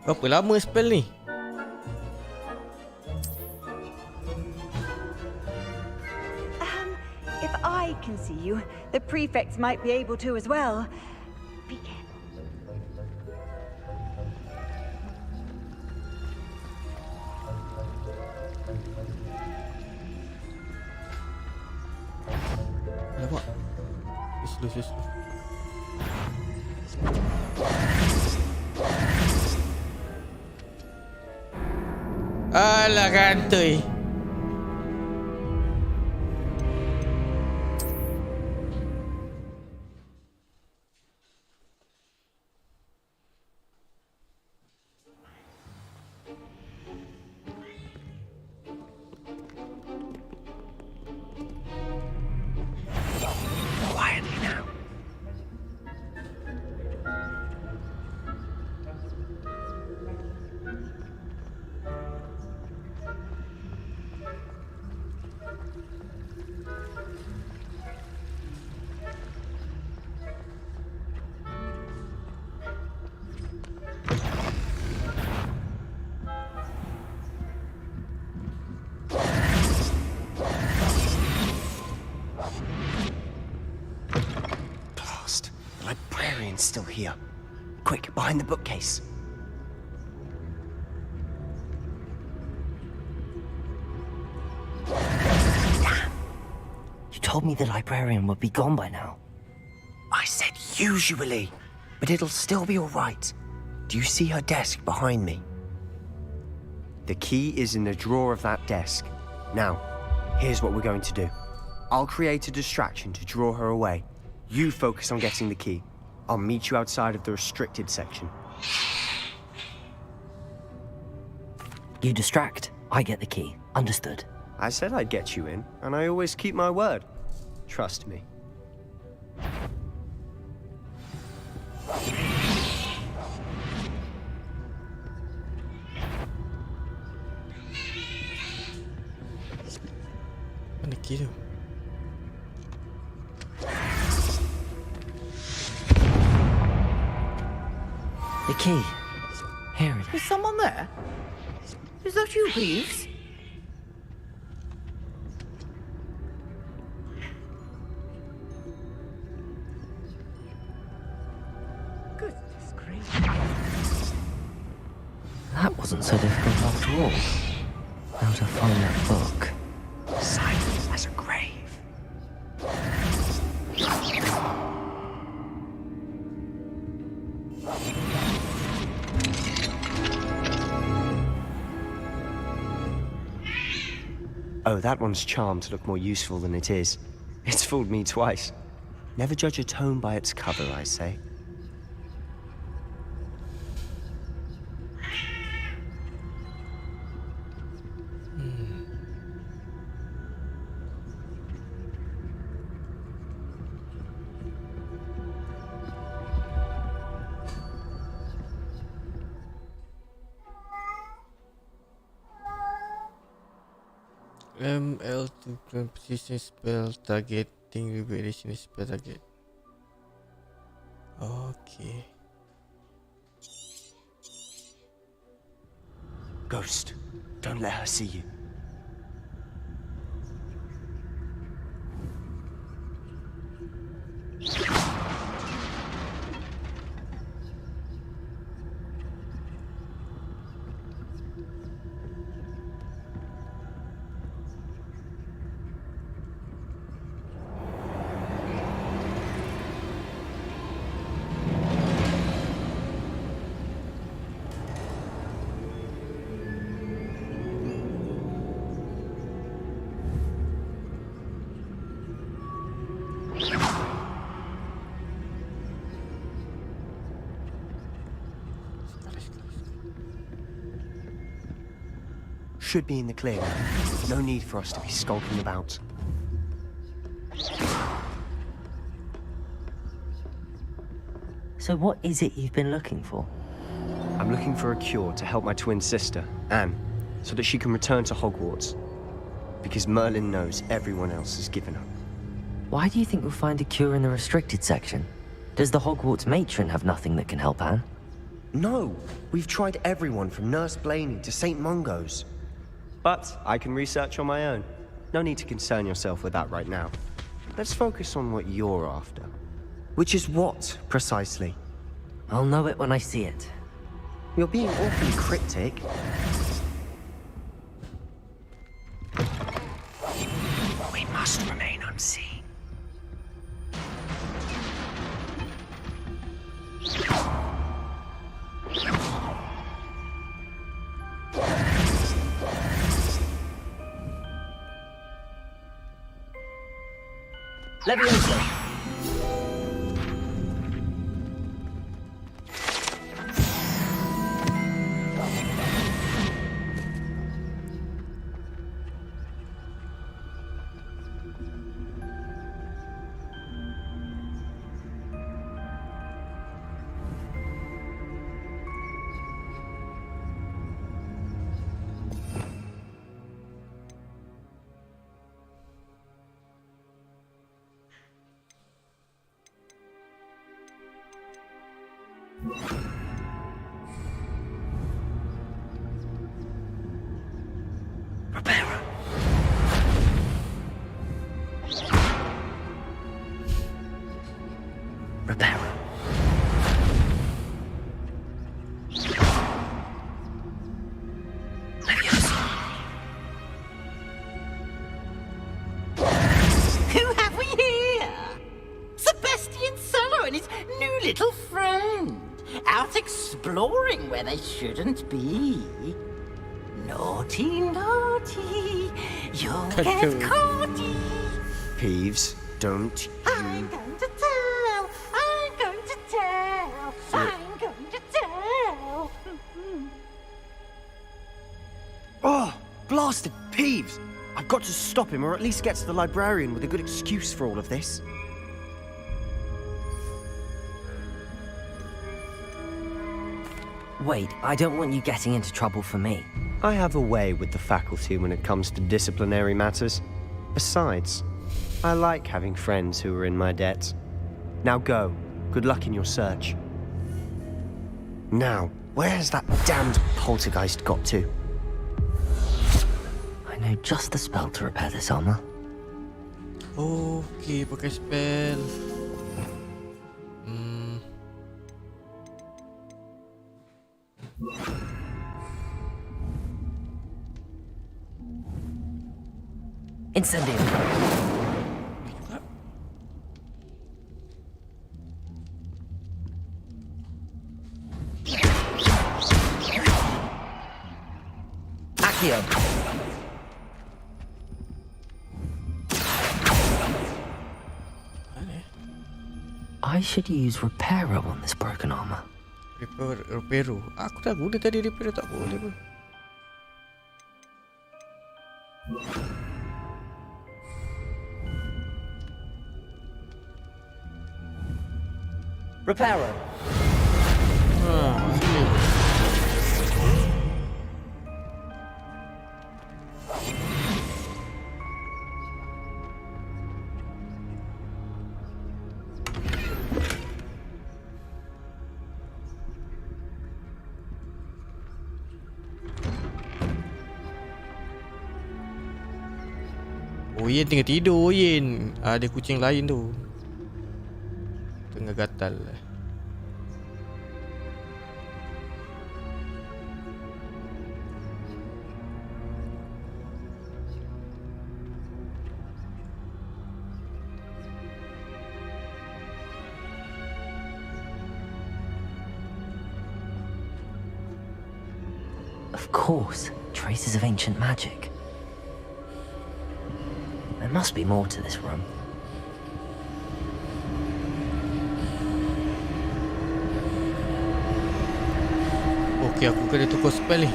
Berapa lama spell ni? If I can see you, the prefects might be able to as well. Be Slow. Alah kantoi. Quietly now. Blast. The librarian's still here. Quick, behind the bookcase. Damn. You told me the librarian would be gone by now. I said usually, but it'll still be all right. Do you see her desk behind me? The key is in the drawer of that desk. Now, here's what we're going to do. I'll create a distraction to draw her away. You focus on getting the key. I'll meet you outside of the restricted section. You distract, I get the key. Understood. I said I'd get you in, and I always keep my word. Trust me. Mana key tu? The key. Here it Is someone there? Is that you, Reeves? Goodness gracious. That wasn't so difficult after all. Now to find that book. Silent as a grave. Oh, that one's charmed to look more useful than it is. It's fooled me twice. Never judge a tome by its cover, I say. L to plan position spell targeting revelation spell target. Okay. Ghost, don't let her see you. Should be in the clear now. No need for us to be skulking about. So what is it you've been looking for? I'm looking for a cure to help my twin sister, Anne, so that she can return to Hogwarts. Because Merlin knows everyone else has given up. Why do you think we'll find a cure in the restricted section? Does the Hogwarts matron have nothing that can help Anne? No! We've tried everyone from Nurse Blaney to St. Mungo's. But I can research on my own. No need to concern yourself with that right now. Let's focus on what you're after. Which is what, precisely? I'll know it when I see it. You're being awfully cryptic. We must remain unseen. Leviosa! Who have we here? Sebastian Solo and his new little friend. Out exploring where they shouldn't be. Naughty, naughty. You'll get caughty. Peeves, don't I'm going to tell. I'm going to tell. I'm going to tell. Oh, blasted Peeves! I've got to stop him, or at least get to the librarian with a good excuse for all of this. Wait, I don't want you getting into trouble for me. I have a way with the faculty when it comes to disciplinary matters. Besides, I like having friends who are in my debt. Now go. Good luck in your search. Now, where's that damned poltergeist got to? I know just the spell to repair this armor. Okay, pakai spell. Incendium. Accio. I should use Reparo on this broken armor. Reparo. Aku dah guna tadi Reparo, tak boleh pun. Reparo. Oh, Yen tengah tidur, Yen. Ada kucing lain tu. Tengah gatal. Of course, traces of ancient magic. There must be more to this room. Okay, aku kena tukar spell ni.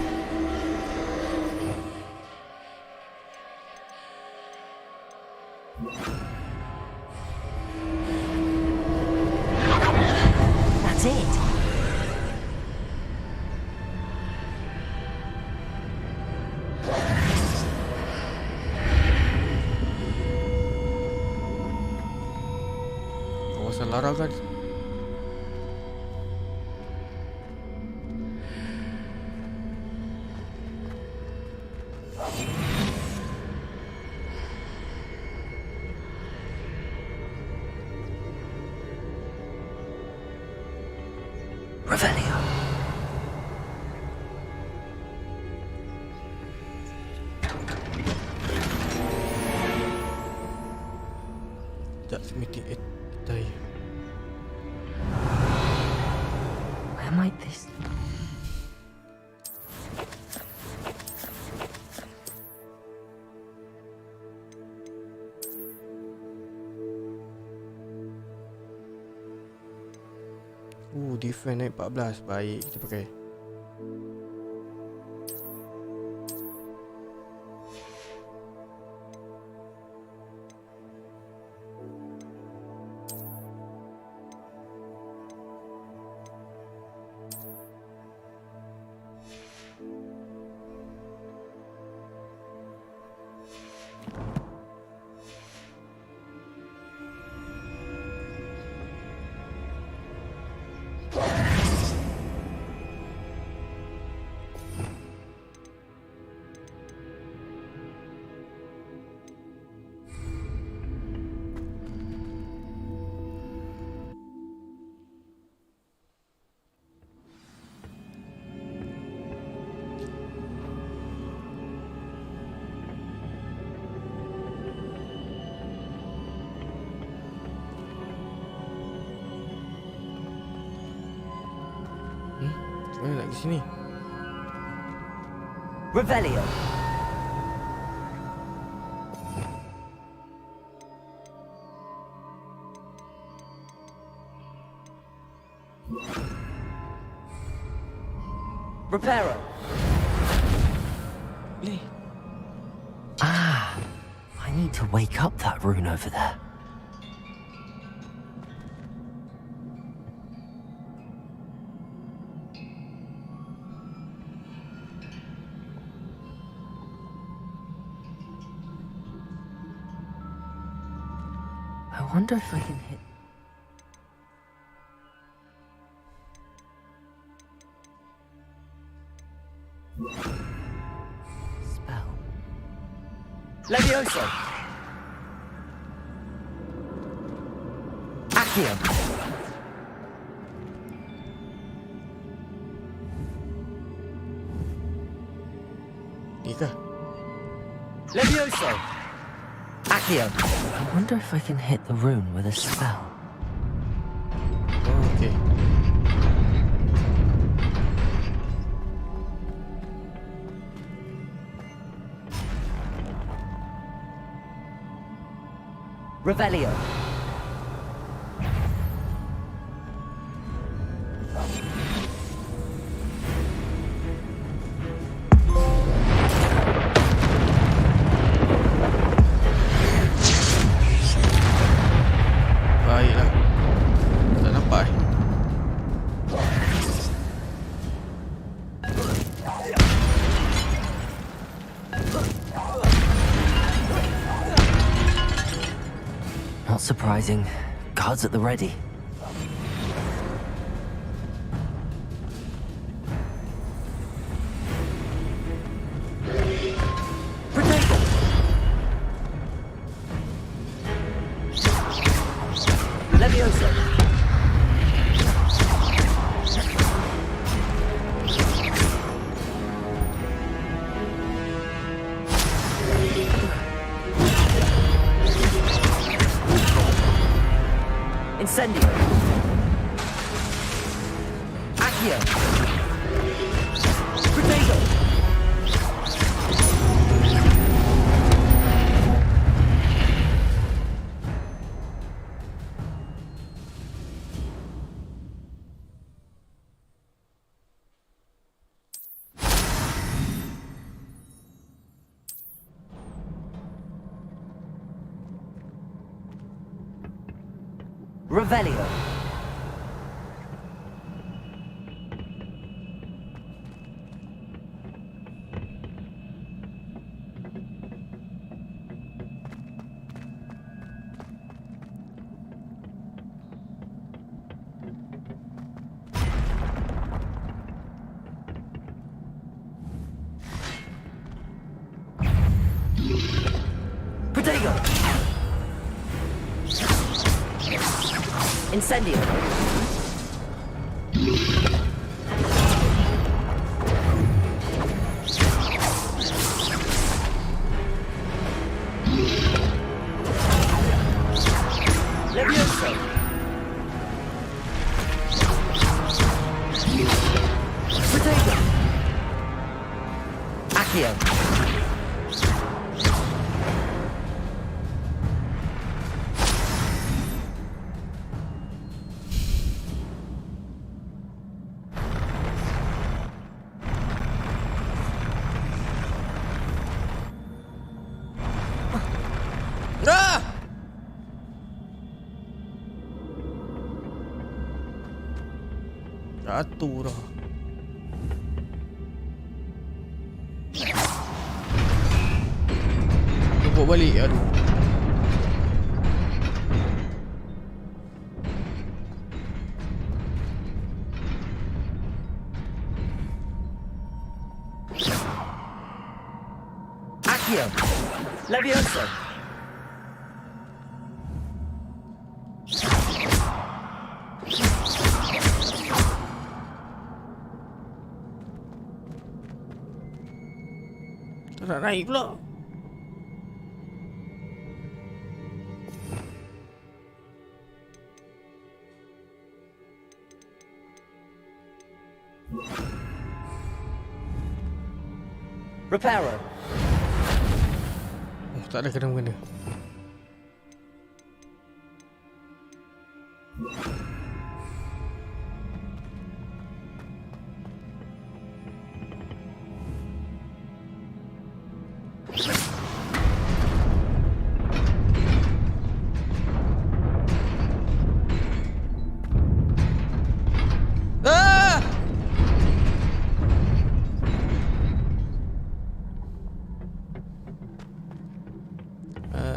That's it. Kawasan larangan. Revelio. Tak meeting etai. Where might this... Defense naik 14. Baik, kita pakai. Mana nak ke sini? Revelio. Reparo. I need to wake up that rune over there. I wonder if I can hit... Spell. Levioso! Accio! Ni kah? Levioso! Accio! I wonder if I can hit the rune with a spell. Oh, okay. Revelio. Baiklah. Tak nampak eh. Not surprising. Guards at the ready. Potato! Levioso! Incendio! Accio! Potato! Revelio. Potato. Incendio. Levioso. Potato. Accio. Satu dah. Bawa balik, aduh. Accio! Levioso! Tak nak naik pula. Reparo! Oh, tak ada kena-mengena.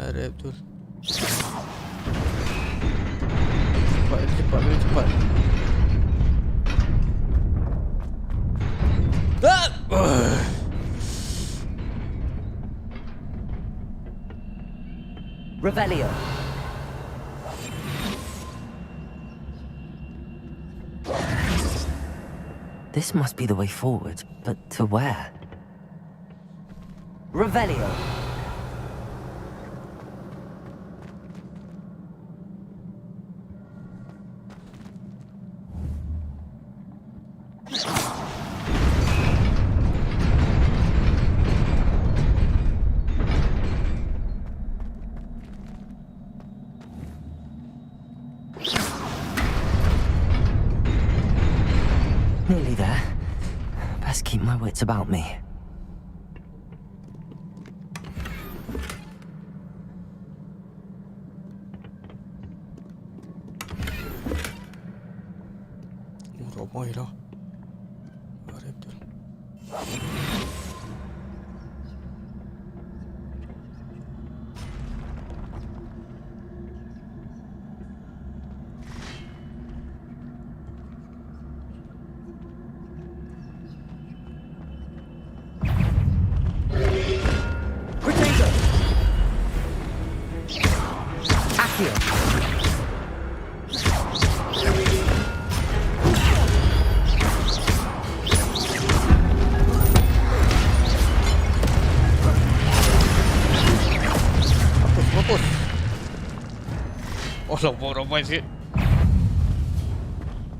Ada betul. Cepat, very cepat. Revelio. This must be the way forward, but to where? Revelio. Nearly there. Best keep my wits about me. Ramai dah. Ada betul. Oh, lompat ramai sikit.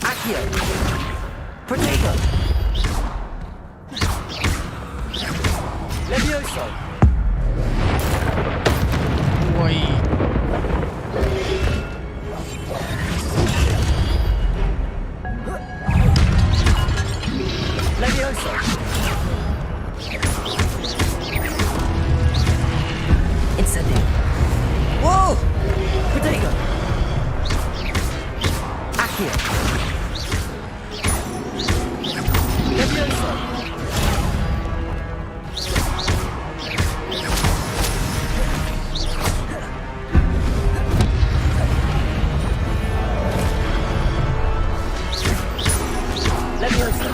Accio! Potato! Levioso! Woi. Levioso! Incendio! Whoa! Potato! Accio! Levioso! Levioso!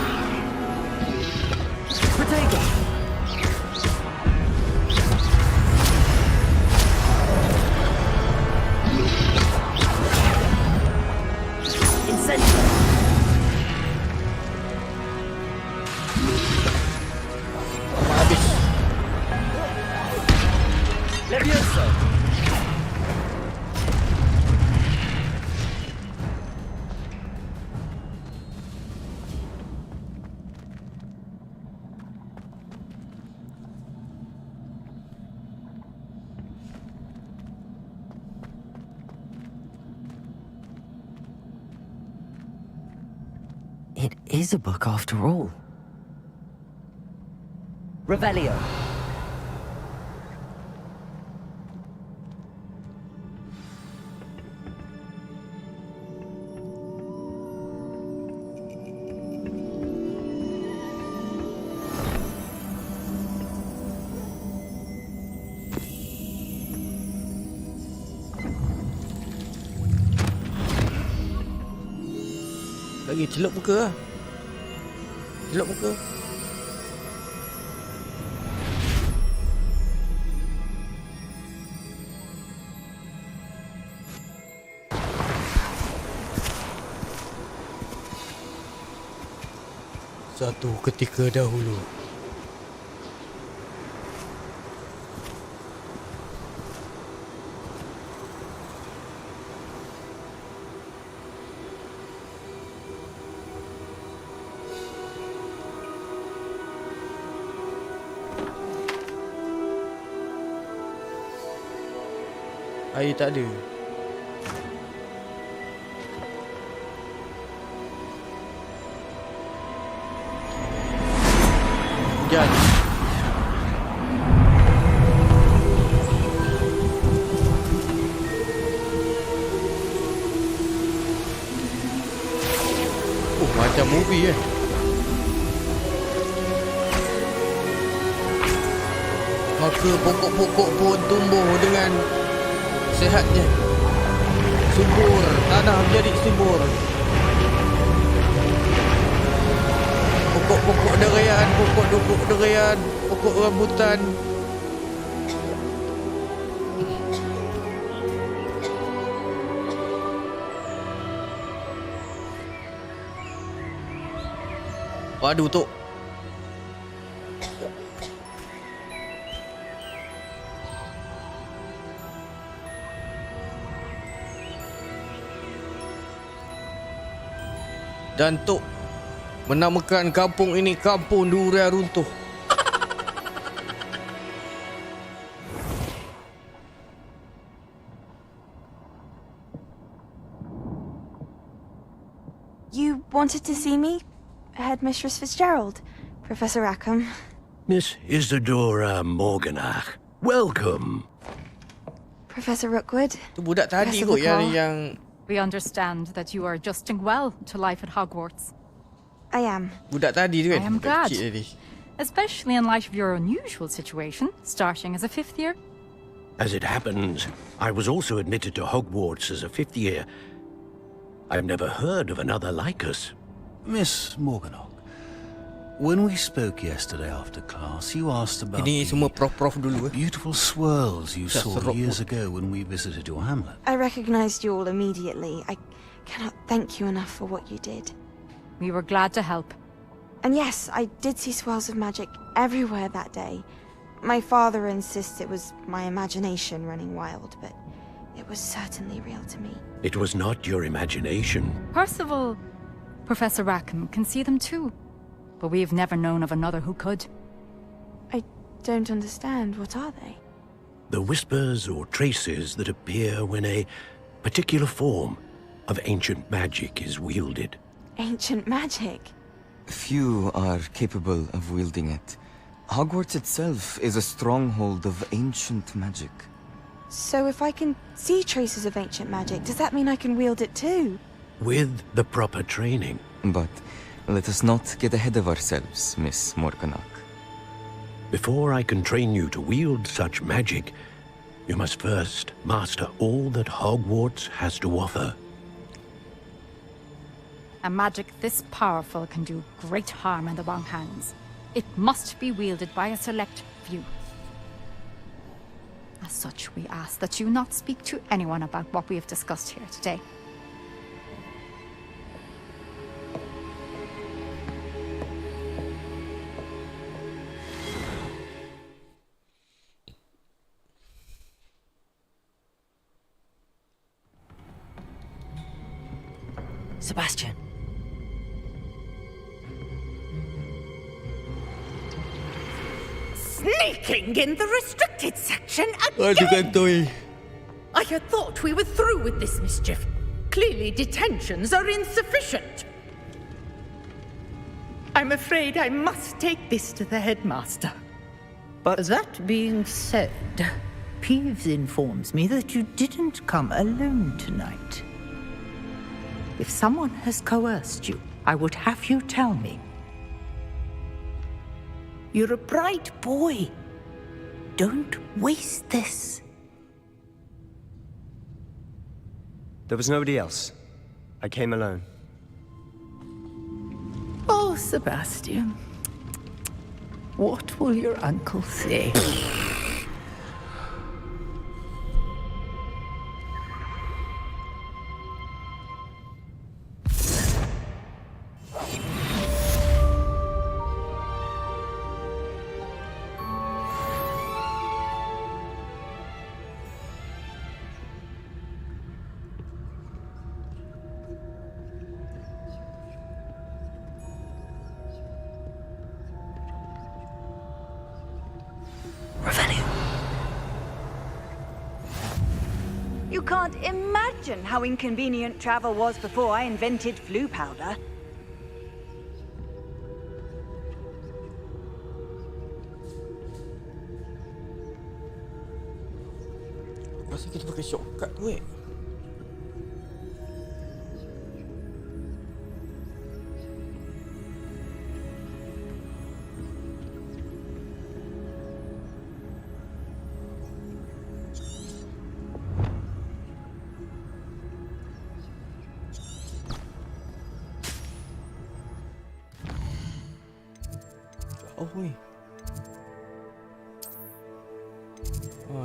Potato! Incendio! Habis. Levioso! It is a book after all. Revelio. Lagi celup muka lah. Celup muka. Satu ketika dahulu. Air tak ada. Hujan. Macam movie Maka pokok-pokok pun tumbuh dengan sehatnya. Subur, tanah menjadi subur. Pokok-pokok durian, pokok durian, pokok rambutan. Waduh, Tok. Dan Tok menamakan kampung ini Kampung Durian Runtuh. You wanted to see me? Headmistress Fitzgerald, Professor Rackham. Miss Isadora Morganach, welcome. Professor Rookwood. Tu budak tadi kot yang We understand that you are adjusting well to life at Hogwarts. I am. Budak tadi tu kan. I am glad. Kecil tadi. Especially in light of your unusual situation, starting as a 5th year. As it happens, I was also admitted to Hogwarts as a 5th year. I've never heard of another like us. Miss Morganach, when we spoke yesterday after class, you asked about Ini semua prof-prof dulu. beautiful swirls you saw serok years pun. ago when we visited your hamlet. I recognized you all immediately. I cannot thank you enough for what you did. We were glad to help. And yes, I did see swirls of magic everywhere that day. My father insists it was my imagination running wild, but it was certainly real to me. It was not your imagination. Percival, Professor Rackham can see them too. But we've never known of another who could. I don't understand. What are they? The whispers or traces that appear when a particular form of ancient magic is wielded. Ancient magic? Few are capable of wielding it. Hogwarts itself is a stronghold of ancient magic. So if I can see traces of ancient magic, does that mean I can wield it too? With the proper training. But let us not get ahead of ourselves, Miss Morganach. Before I can train you to wield such magic, you must first master all that Hogwarts has to offer. A magic this powerful can do great harm in the wrong hands. It must be wielded by a select few. As such, we ask that you not speak to anyone about what we have discussed here today. Sebastian. Sneaking in the restricted section again! I had thought we were through with this mischief. Clearly detentions are insufficient. I'm afraid I must take this to the headmaster. But that being said, Peeves informs me that you didn't come alone tonight. If someone has coerced you, I would have you tell me. You're a bright boy. Don't waste this. There was nobody else. I came alone. Oh, Sebastian. What will your uncle say? You can't imagine how inconvenient travel was before I invented flu powder. Rasa kita pakai shortcut tu jauh weh.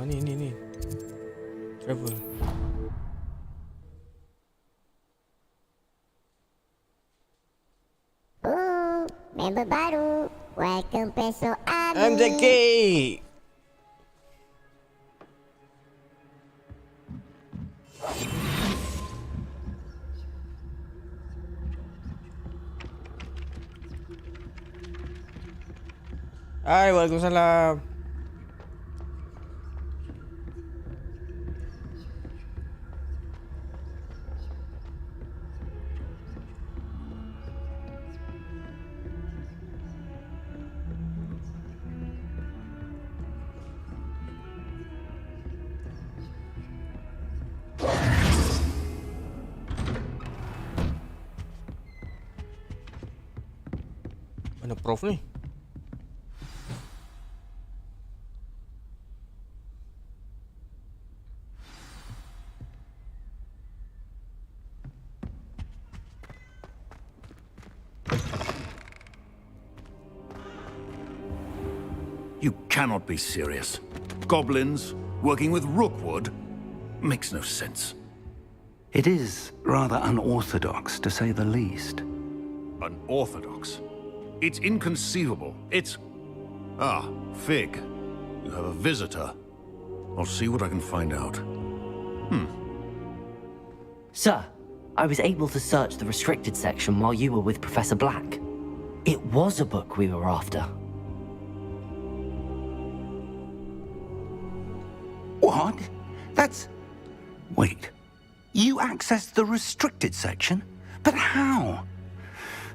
Ni. Travel. Member baru. Welcome Peso Ami. I'm the king. Hai, waalaikumsalam. Mana prof ni? You cannot be serious. Goblins working with Rookwood makes no sense. It is rather unorthodox, to say the least. Unorthodox? It's inconceivable. It's... Ah, Fig. You have a visitor. I'll see what I can find out. Sir, I was able to search the restricted section while you were with Professor Black. It was a book we were after. What? That's... Wait. You accessed the restricted section? But how?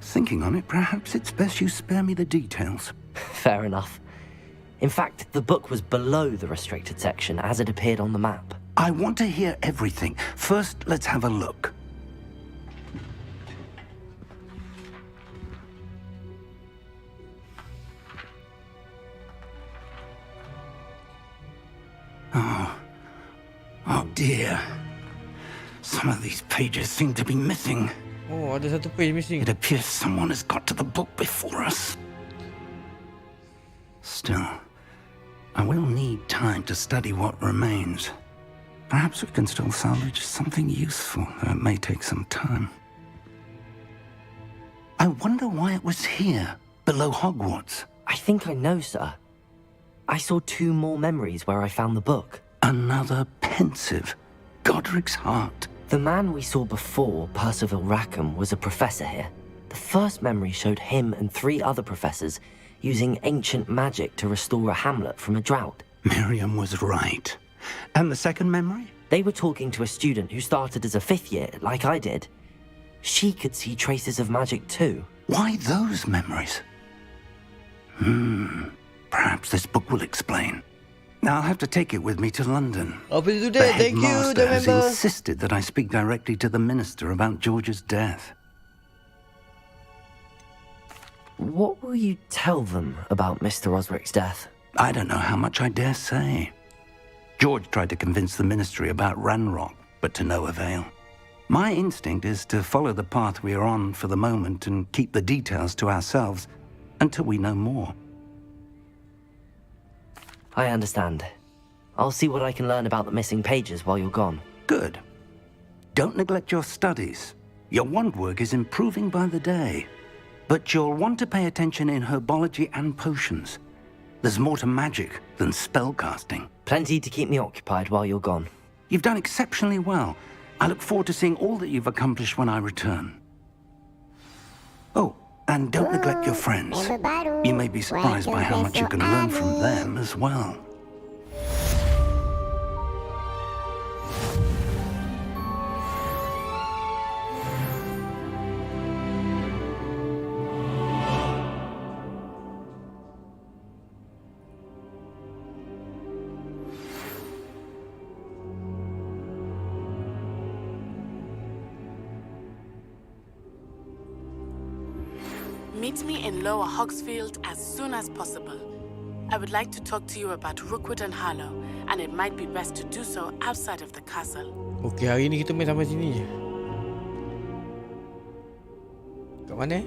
Thinking on it, perhaps it's best you spare me the details. Fair enough. In fact, the book was below the restricted section as it appeared on the map. I want to hear everything. First, let's have a look. Oh dear. Some of these pages seem to be missing. Oh, ada satu page missing. It appears someone has got to the book before us. Still, I will need time to study what remains. Perhaps we can still salvage something useful, though it may take some time. I wonder why it was here, below Hogwarts. I think I know, sir. I saw 2 more memories where I found the book. Another pensive. Godric's heart. The man we saw before, Percival Rackham, was a professor here. The first memory showed him and 3 other professors using ancient magic to restore a hamlet from a drought. Miriam was right. And the second memory? They were talking to a student who started as a 5th year, like I did. She could see traces of magic too. Why those memories? Perhaps this book will explain. I'll have to take it with me to London. The headmaster has insisted that I speak directly to the minister about George's death. What will you tell them about Mr. Osric's death? I don't know how much I dare say. George tried to convince the ministry about Ranrock, but to no avail. My instinct is to follow the path we are on for the moment and keep the details to ourselves until we know more. I understand. I'll see what I can learn about the missing pages while you're gone. Good. Don't neglect your studies. Your wand work is improving by the day. But you'll want to pay attention in herbology and potions. There's more to magic than spellcasting. Plenty to keep me occupied while you're gone. You've done exceptionally well. I look forward to seeing all that you've accomplished when I return. Oh, and don't neglect your friends. You may be surprised by how much you can learn from them as well. Meet me in Lower Hogsfield as soon as possible. I would like to talk to you about Rookwood and Harlow, and it might be best to do so outside of the castle. Okey, hari ni kita main sampai sini je. Kat mana?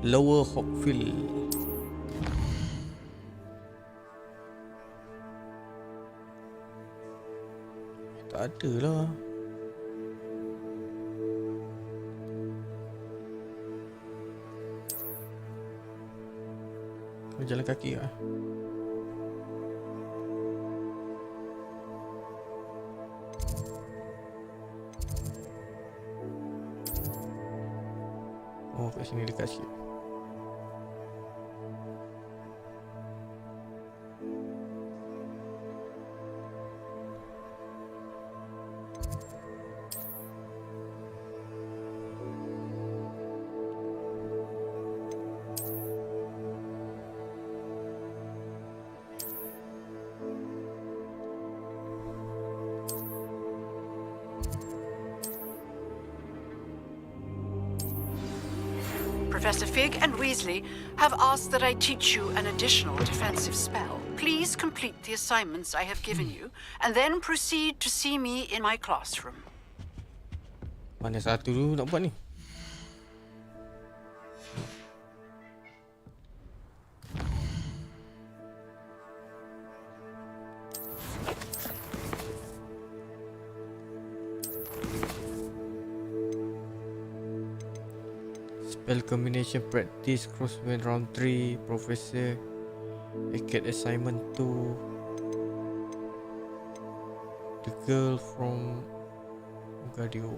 Lower Hogsfield. Tak ada lah. Jalan kaki lah. Oh, kat sini dekat sikit. Professor Fig and Weasley have asked that I teach you an additional defensive spell. Please complete the assignments I have given you, and then proceed to see me in my classroom. Mana satu dulu nak buat ni? Spell combination practice crosswind round 3 Professor Hecat assignment 2 The girl from Gadio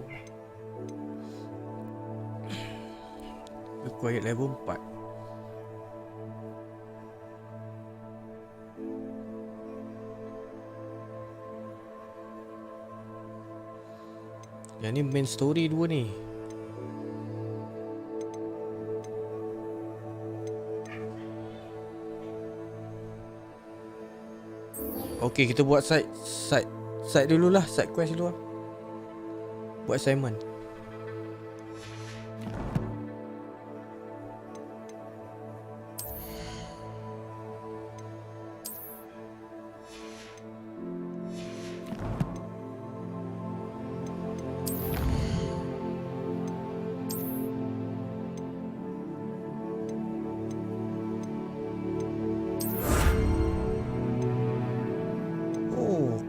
Required level 4. Yang ni main story dua ni. Okey, kita buat side dululah, side quest dulu lah. Buat assignment.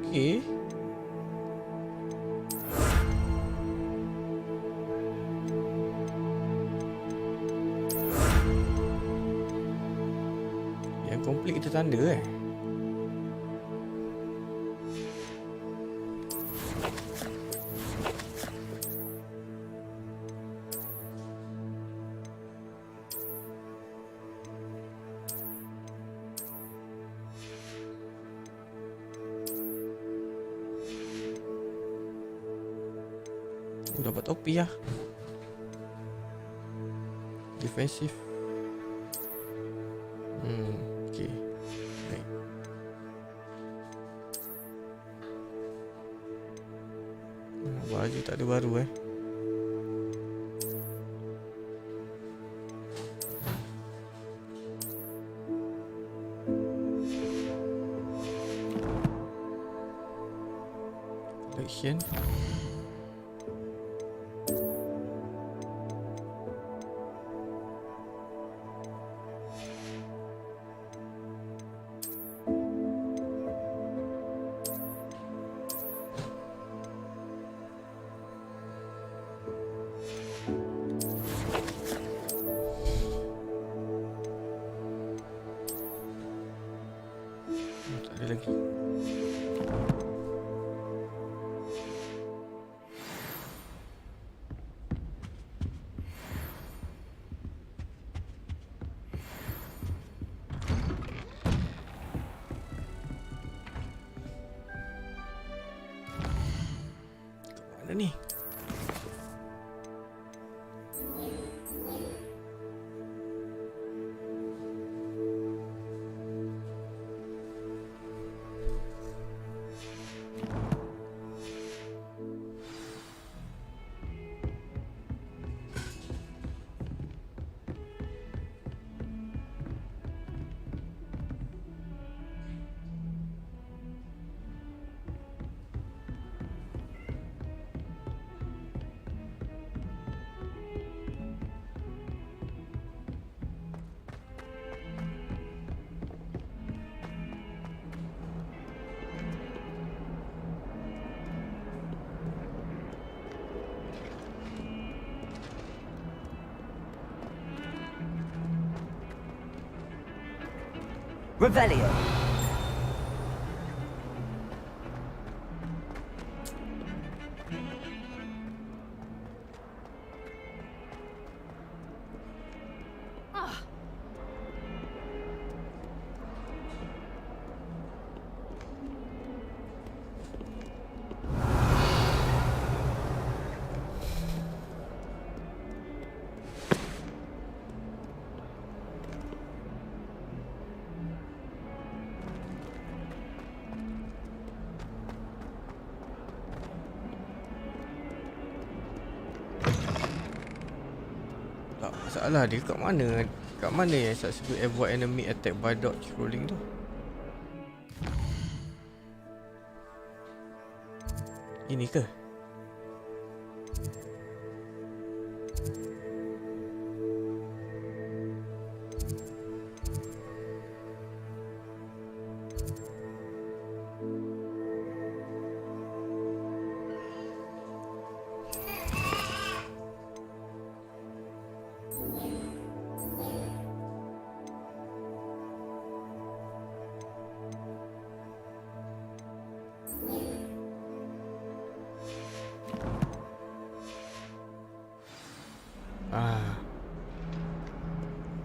Okay. Yang complete kita tanda dapat topi lah. Defensif. Okay. Baik. Baju tak ada baru Collection. Ada lagi. Mana ni? Revelio. Tak masalah dia kat mana? Kat mana yang substitute avoid enemy attack by dodge rolling tu? Ini ke?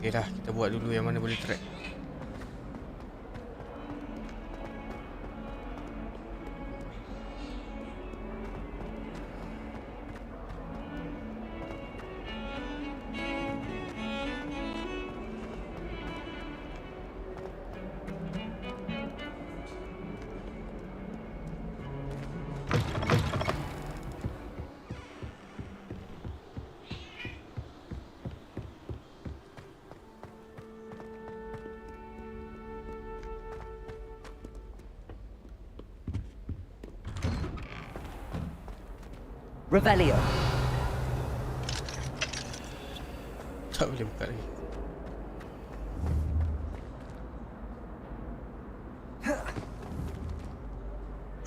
Okay dah, kita buat dulu yang mana boleh track. Revelio. Tak boleh buka lagi.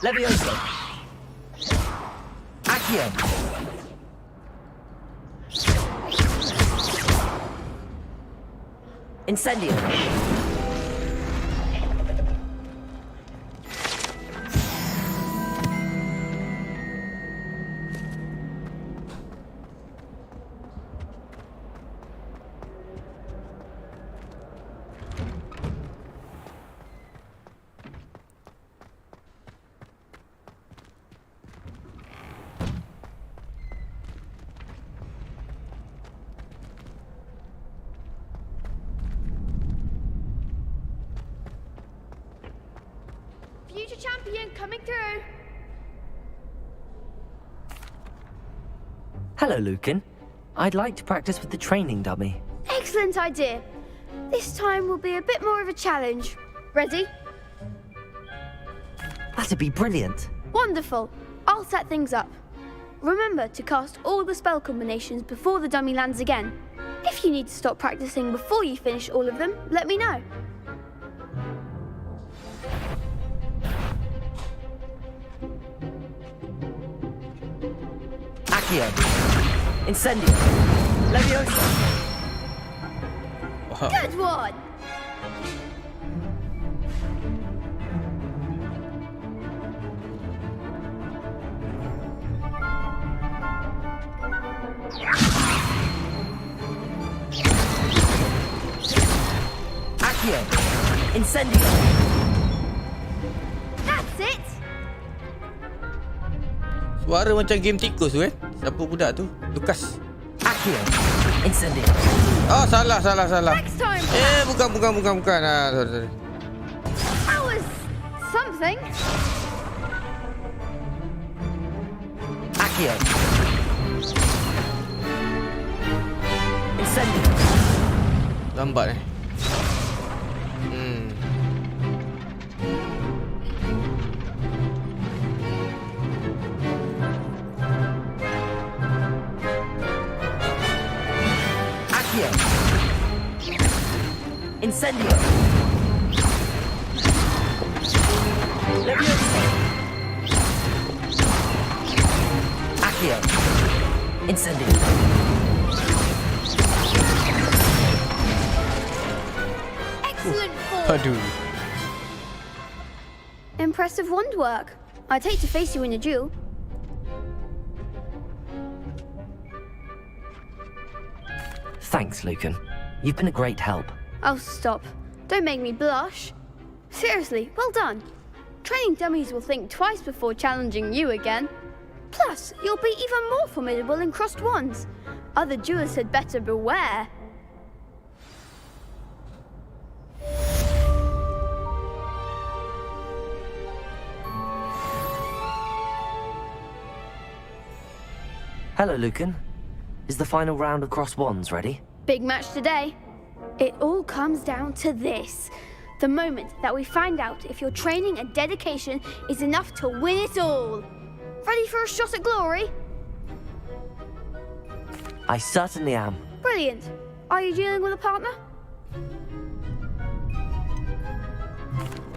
Levioso. Accio. Incendio. Future champion coming through. Hello, Lucan. I'd like to practice with the training dummy. Excellent idea. This time will be a bit more of a challenge. Ready? That'd be brilliant. Wonderful. I'll set things up. Remember to cast all the spell combinations before the dummy lands again. If you need to stop practicing before you finish all of them, let me know. Accio. Incendio. Levioso. Good one! Incendio! That's it! Suara macam game tikus tu Siapa budak tu? Lukas. Accio! Incendio! Oh, salah. Next time! Bukan. Sorry. That was something. Accio! Incendio! Lambat Accio! Incendio! Levioso! Accio! Incendio! Excellent form. Aduh. Impressive wand work. I'd hate to face you in a duel. Thanks, Lucan. You've been a great help. Oh, stop. Don't make me blush. Seriously, well done. Training dummies will think twice before challenging you again. Plus, you'll be even more formidable in crossed wands. Other duelists had better beware. Hello, Lucan. Is the final round of cross wands ready? Big match today. It all comes down to this. The moment that we find out if your training and dedication is enough to win it all. Ready for a shot at glory? I certainly am. Brilliant. Are you dealing with a partner?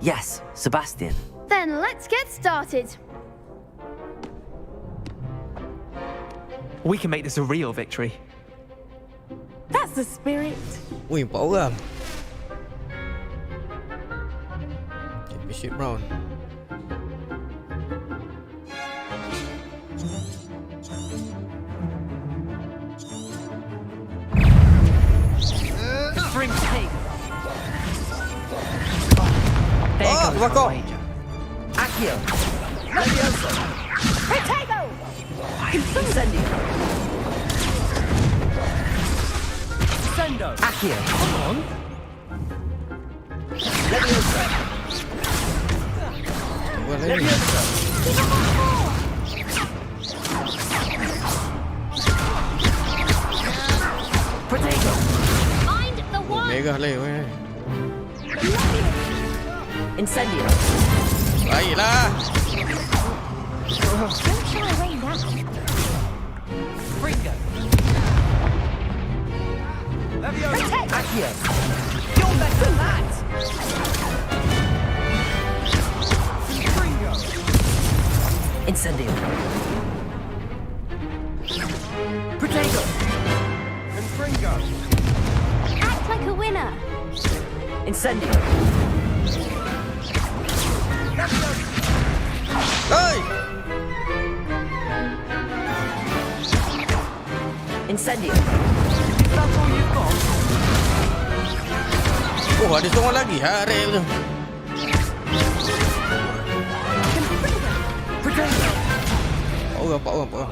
Yes, Sebastian. Then let's get started. We can make this a real victory. That's the spirit. Wih, 4 orang. Championship round. Spring take. Oh, bakal. Accio! Levioso! Potato! Incendio! Sendo! Accio! Come on! Levioso! Levioso! Potato! Find the one! Megah lah. Incendio! Baiklah. Don't shy away now. Fringo! Levioso! Accio! You're better than that! Fringo! Incendio! Potato! And Fringo! Act like a winner. Incendio! Hey! Incendio! That's all you've got? Oh, ada seorang lagi. Harap tu. Potato! 4 orang.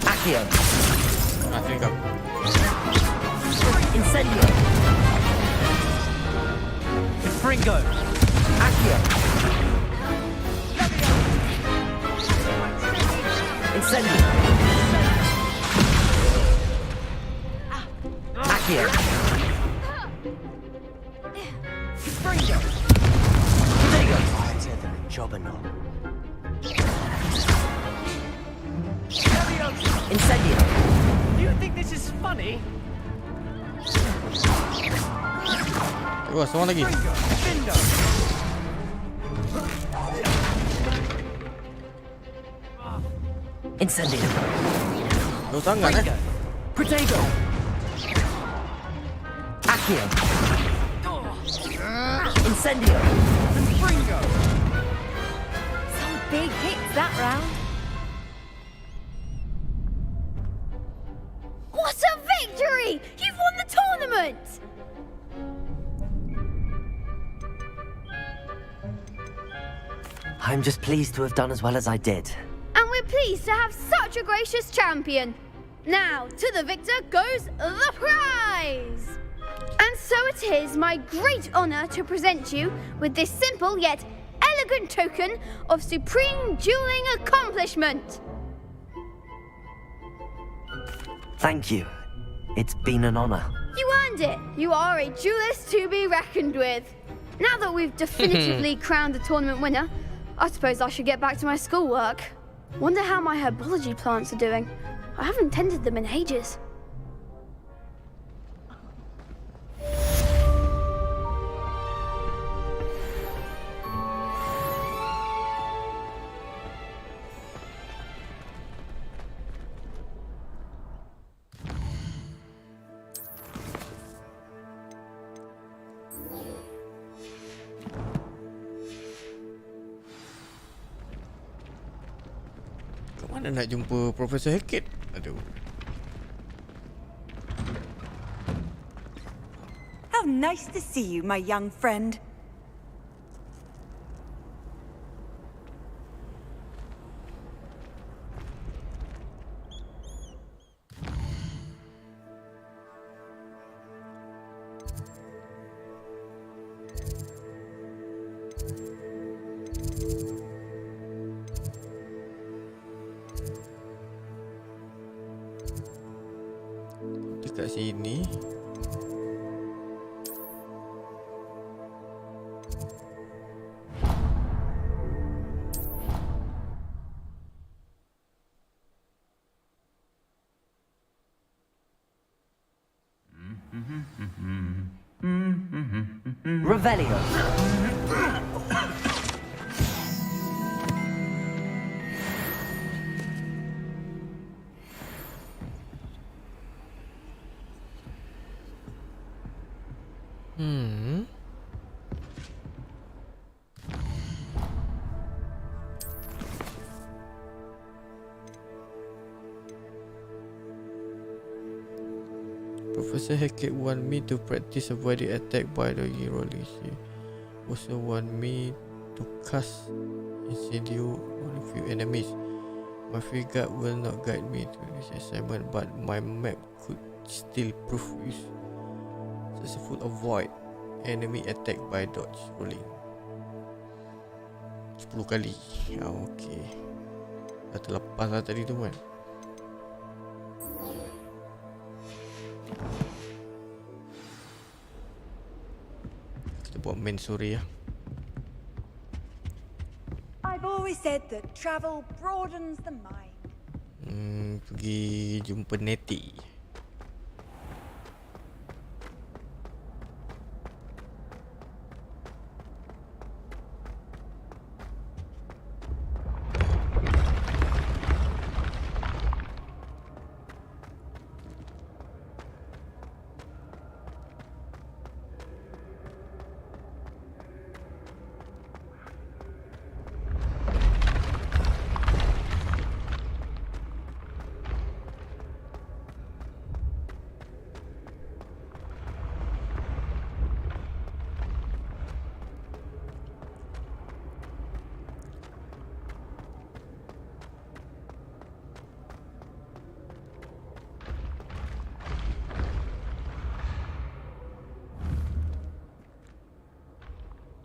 Accio! Sini kau. Incendio! Fringo! Accio! Incendio! Accio! Fringo! Potato! Quieter than a jobberknock. Incendio! You think this is funny? Oh, seorang lagi. Fringo! Bindo! Incendio! Jauh sangat Potato! Accio! Incendio! Fringo! Some big hits that round. What a victory! I'm just pleased to have done as well as I did. And we're pleased to have such a gracious champion. Now, to the victor goes the prize! And so it is my great honor to present you with this simple yet elegant token of supreme dueling accomplishment. Thank you. It's been an honor. You earned it. You are a duelist to be reckoned with. Now that we've definitively crowned the tournament winner, I suppose I should get back to my schoolwork. Wonder how my herbology plants are doing. I haven't tended them in ages. Kat mana nak jumpa Profesor Hecat? Aduh. How nice to see you, my young friend. Dekat sini. Revelio. Professor Hecat want me to practice avoiding attack by the Heroli. She also want me to cast Incendio on a few enemies. My Hecat will not guide me to this assignment, but my map could still prove successful. Avoid enemy attack by dodge rolling 10 kali. Okay, dah terlepas lah tadi tu kan. Kita buat main sore lah. I've always said that travel broadens the mind. Pergi jumpa Nettie.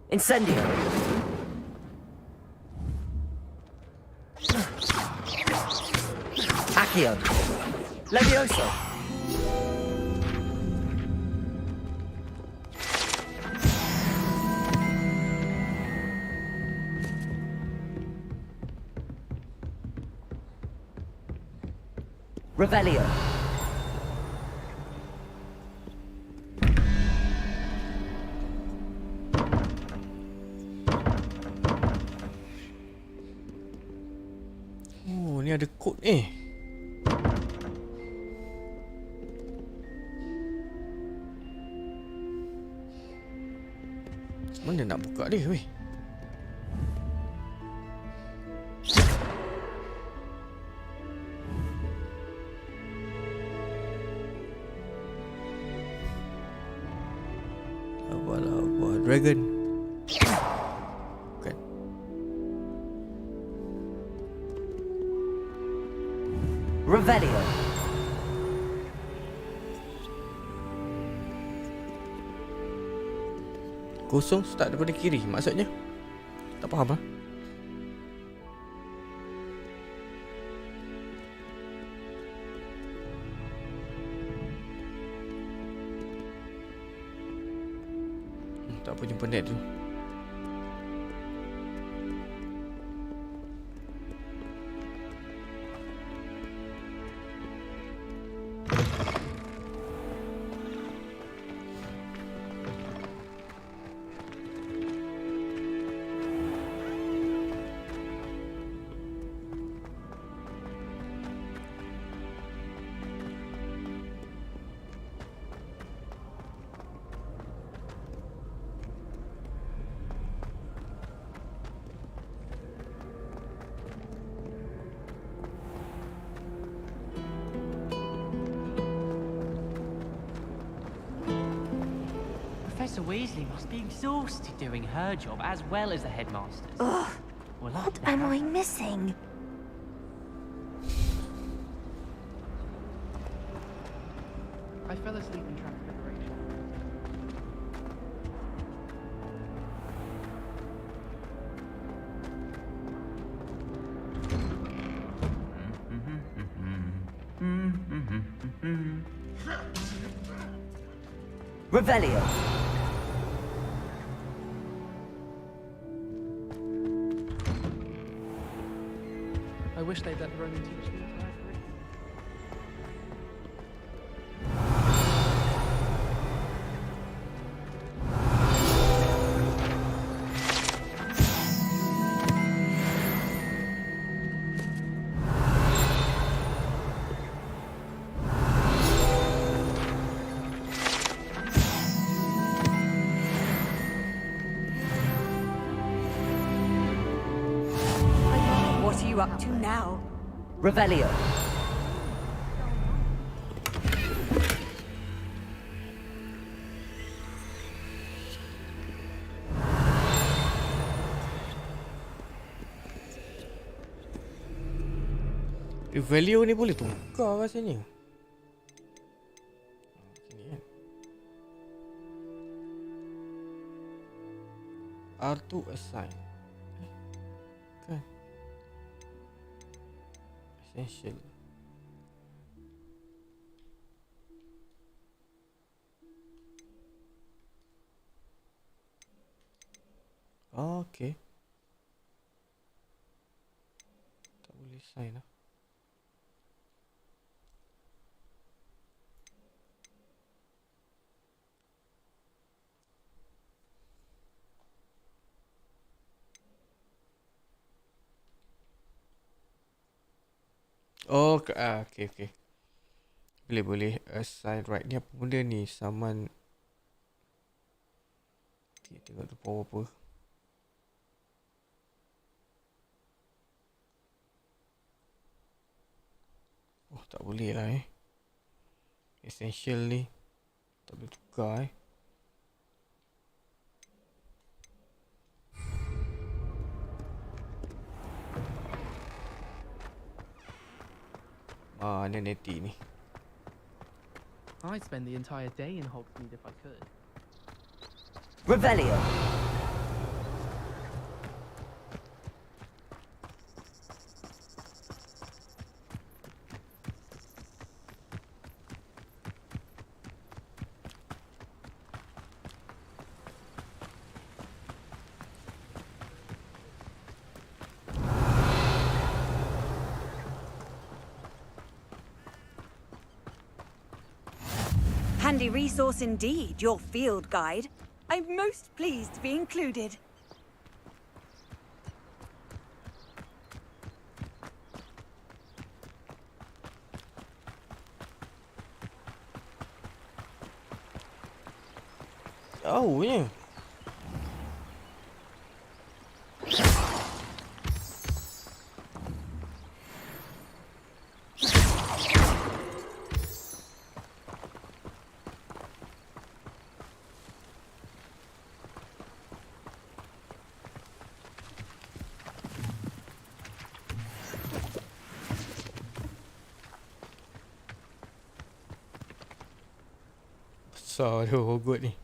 Incendio. Accio. Levioso. Revelio. Oh, ni ada kod ni. Mana nak buka dia weh? Dragon. Bukan. Revelio. Kosong start daripada kiri maksudnya? Tak faham lah. Tak apa, jumpa net dulu. Professor Weasley must be exhausted doing her job as well as the headmaster's. Ugh. Well, What am I missing? I fell asleep in Tribulations. Revelio. I wish they'd let the Roman teach the entire curriculum. What are you up to now? Revelio. Value ni boleh tukar rasanya. Sini kan. R2 assign. Kan. Essential. Okay. Tak boleh sign lah. Oh, okay. Boleh assign right. Ni apa benda ni? Saman. Okay, tengok tu power apa. Oh, tak boleh lah Essential ni tak boleh tukar Ni neti ni. I'd spend the entire day in Hogsmeade if I could. Revelio. Handy resource indeed, your field guide. I'm most pleased to be included. Oh, yeah. Besar tu Hogwarts ni.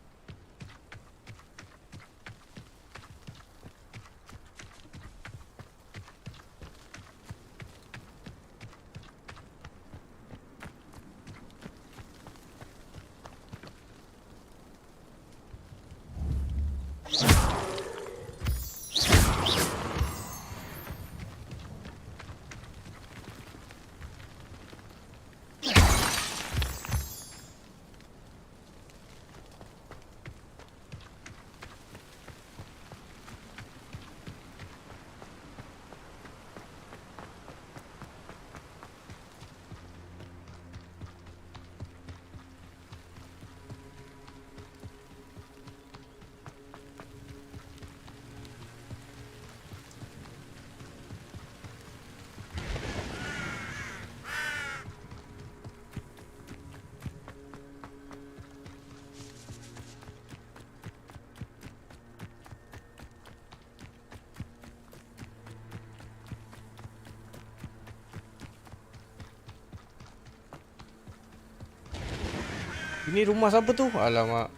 Ini rumah siapa tu? Alamak.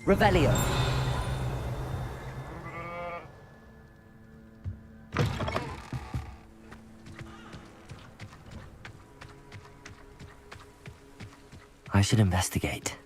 Revelio. I should investigate.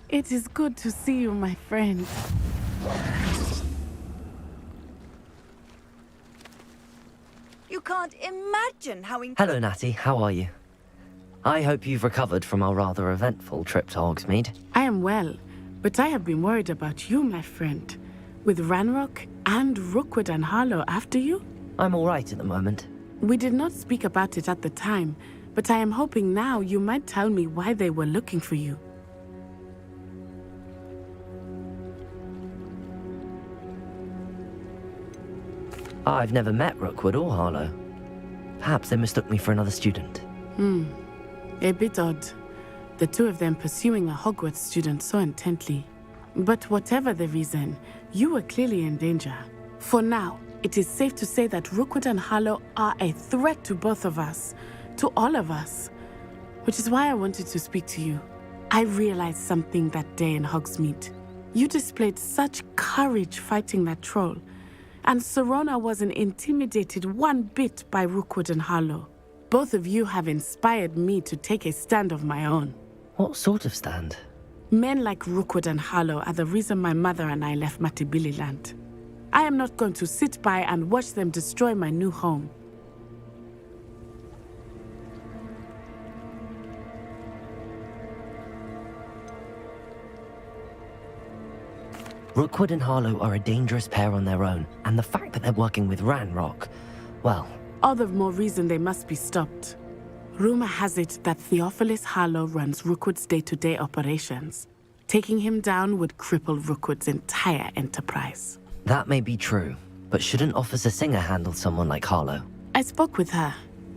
It is good to see you, my friend. You can't imagine how Hello, Natty. How are you? I hope you've recovered from our rather eventful trip to Hogsmeade. I am well, but I have been worried about you, my friend. With Ranrock and Rookwood and Harlow after you? I'm all right at the moment. We did not speak about it at the time, but I am hoping now you might tell me why they were looking for you. I've never met Rookwood or Harlow. Perhaps they mistook me for another student. A bit odd. The two of them pursuing a Hogwarts student so intently. But whatever the reason, you were clearly in danger. For now, it is safe to say that Rookwood and Harlow are a threat to both of us, to all of us. Which is why I wanted to speak to you. I realized something that day in Hogsmeade. You displayed such courage fighting that troll. And Serona wasn't intimidated one bit by Rookwood and Harlow. Both of you have inspired me to take a stand of my own. What sort of stand? Men like Rookwood and Harlow are the reason my mother and I left Matabeleland. I am not going to sit by and watch them destroy my new home. Rookwood and Harlow are a dangerous pair on their own, and the fact that they're working with Ranrock, well... All the more reason they must be stopped. Rumor has it that Theophilus Harlow runs Rookwood's day-to-day operations. Taking him down would cripple Rookwood's entire enterprise. That may be true, but shouldn't Officer Singer handle someone like Harlow? I spoke with her.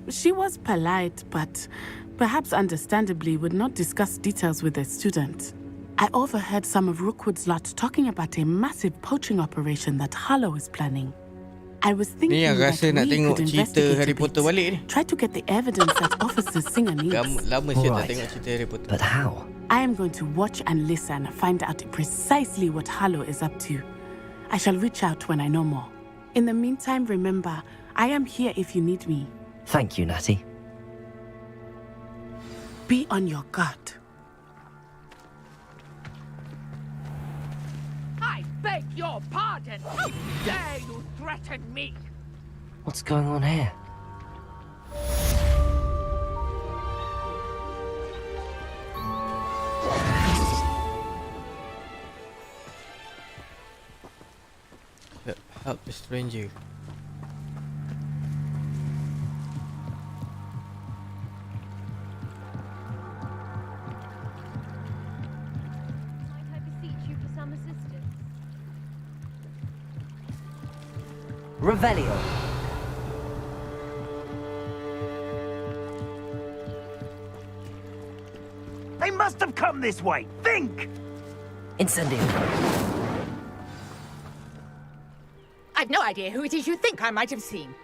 She was polite, but perhaps understandably would not discuss details with a student. I overheard some of Rookwood's lot talking about a massive poaching operation that Harlow is planning. I was thinking that we could investigate a bit. Try to get the evidence that Officer Singer needs. Right. But how? I am going to watch and listen and find out precisely what Harlow is up to. I shall reach out when I know more. In the meantime, remember, I am here if you need me. Thank you, Natty. Be on your guard. I beg your pardon! How dare you threaten me? What's going on here? Help the stranger. Might I beseech you for some assistance? Revelio. They must have come this way. Think! Incendio. I've no idea who it is you think I might have seen.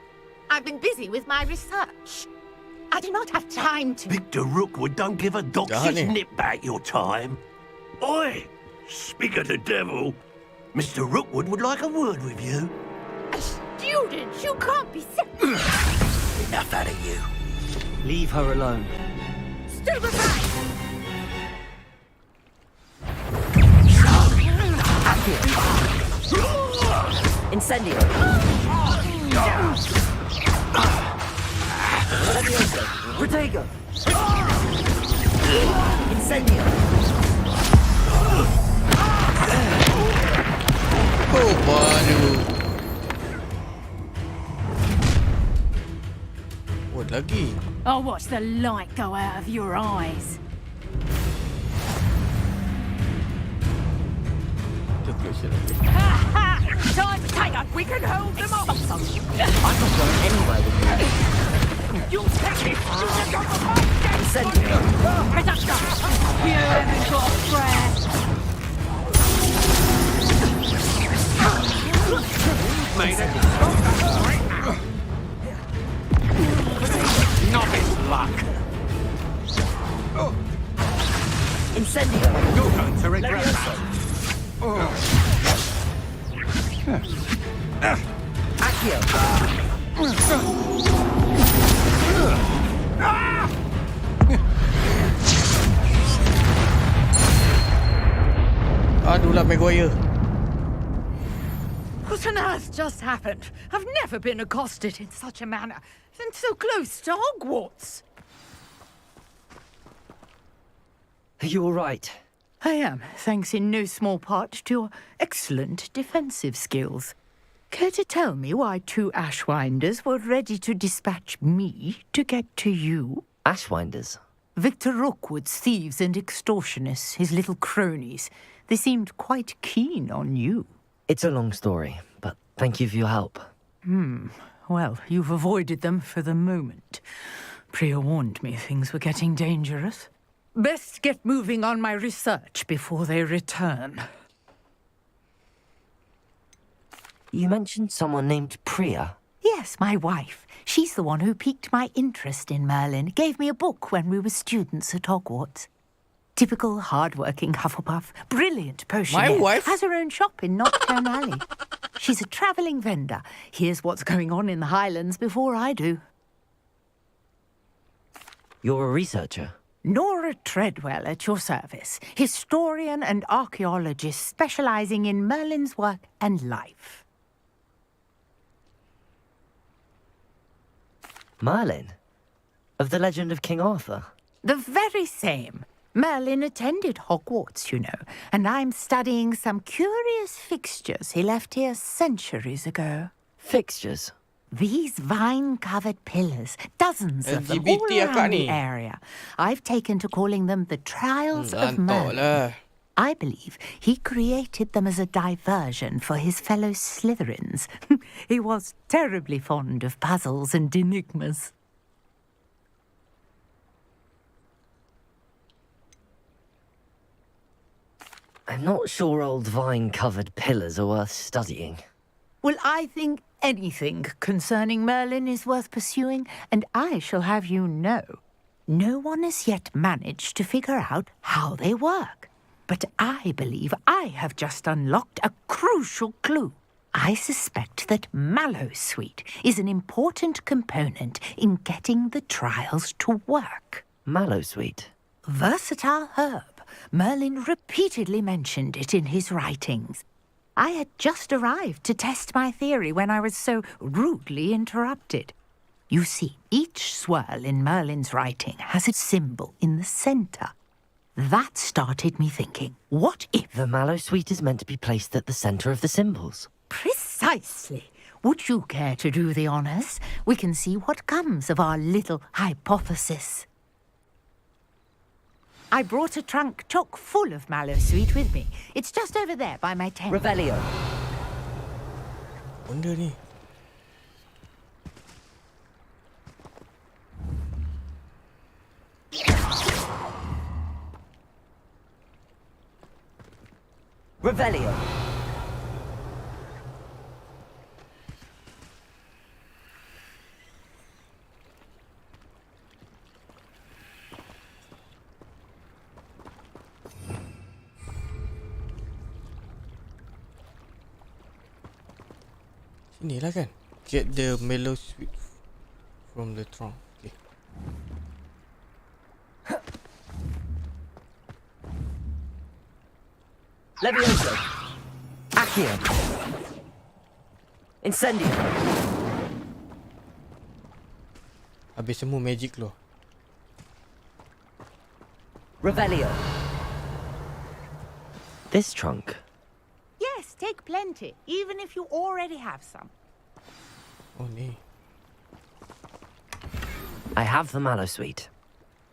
I've been busy with my research. I do not have time to... Victor Rookwood don't give a doxy's nip back your time. Oi! Speak of the devil. Mr. Rookwood would like a word with you. Students, you can't be sick. Enough out of you. Leave her alone. Stupefy! Incendio. Levioso. Protego. Incendio. Oh, baru. What lagi? I'll watch the light go out of your eyes. Time to take us. We can hold them off. I'm not going anywhere with you. You'll take this. You can go behind. Incendio. Press up, stop. You haven't got a prayer. Made it. Not his luck. Incendio. You're going to regret that. Accio. Aduh lah, Maguire. What on earth just happened? I've never been accosted in such a manner, and so close to Hogwarts. Are you all right? I am, thanks in no small part to your excellent defensive skills. Care to tell me why two Ashwinders were ready to dispatch me to get to you? Ashwinders? Victor Rookwood's thieves and extortionists, his little cronies. They seemed quite keen on you. It's a long story, but thank you for your help. Well, you've avoided them for the moment. Priya warned me things were getting dangerous. Best get moving on my research before they return. You mentioned someone named Priya. Yes, my wife. She's the one who piqued my interest in Merlin. Gave me a book when we were students at Hogwarts. Typical hard-working Hufflepuff. Brilliant potion. My wife? Has her own shop in Knockdown Alley. She's a travelling vendor. Hears what's going on in the Highlands before I do. You're a researcher? Nora Treadwell at your service. Historian and archaeologist specialising in Merlin's work and life. Merlin? Of the legend of King Arthur? The very same. Merlin attended Hogwarts, you know, and I'm studying some curious fixtures he left here centuries ago. Fixtures? These vine-covered pillars, dozens of them all LGBT around the area. I've taken to calling them the Trials of Merlin. I believe he created them as a diversion for his fellow Slytherins. He was terribly fond of puzzles and enigmas. I'm not sure old vine-covered pillars are worth studying. Well, I think anything concerning Merlin is worth pursuing, and I shall have you know, no one has yet managed to figure out how they work. But I believe I have just unlocked a crucial clue. I suspect that Mallowsweet is an important component in getting the trials to work. Mallowsweet? Versatile herb. Merlin repeatedly mentioned it in his writings. I had just arrived to test my theory when I was so rudely interrupted. You see, each swirl in Merlin's writing has a symbol in the centre. That started me thinking, what if... The Mallowsweet is meant to be placed at the centre of the symbols. Precisely. Precisely. Would you care to do the honors? We can see what comes of our little hypothesis. I brought a trunk chock full of mallow sweet with me. It's just over there by my tent. Revelio. Benda ni. Revelio. Sini lah kan. Get the mellow sweet from the trunk. Okay. Levioso. Accio. Incendio. Habis semua magic lo. Revelio. This trunk. Yes, take plenty, even if you already have some. Oh ni. I have the mallow sweet.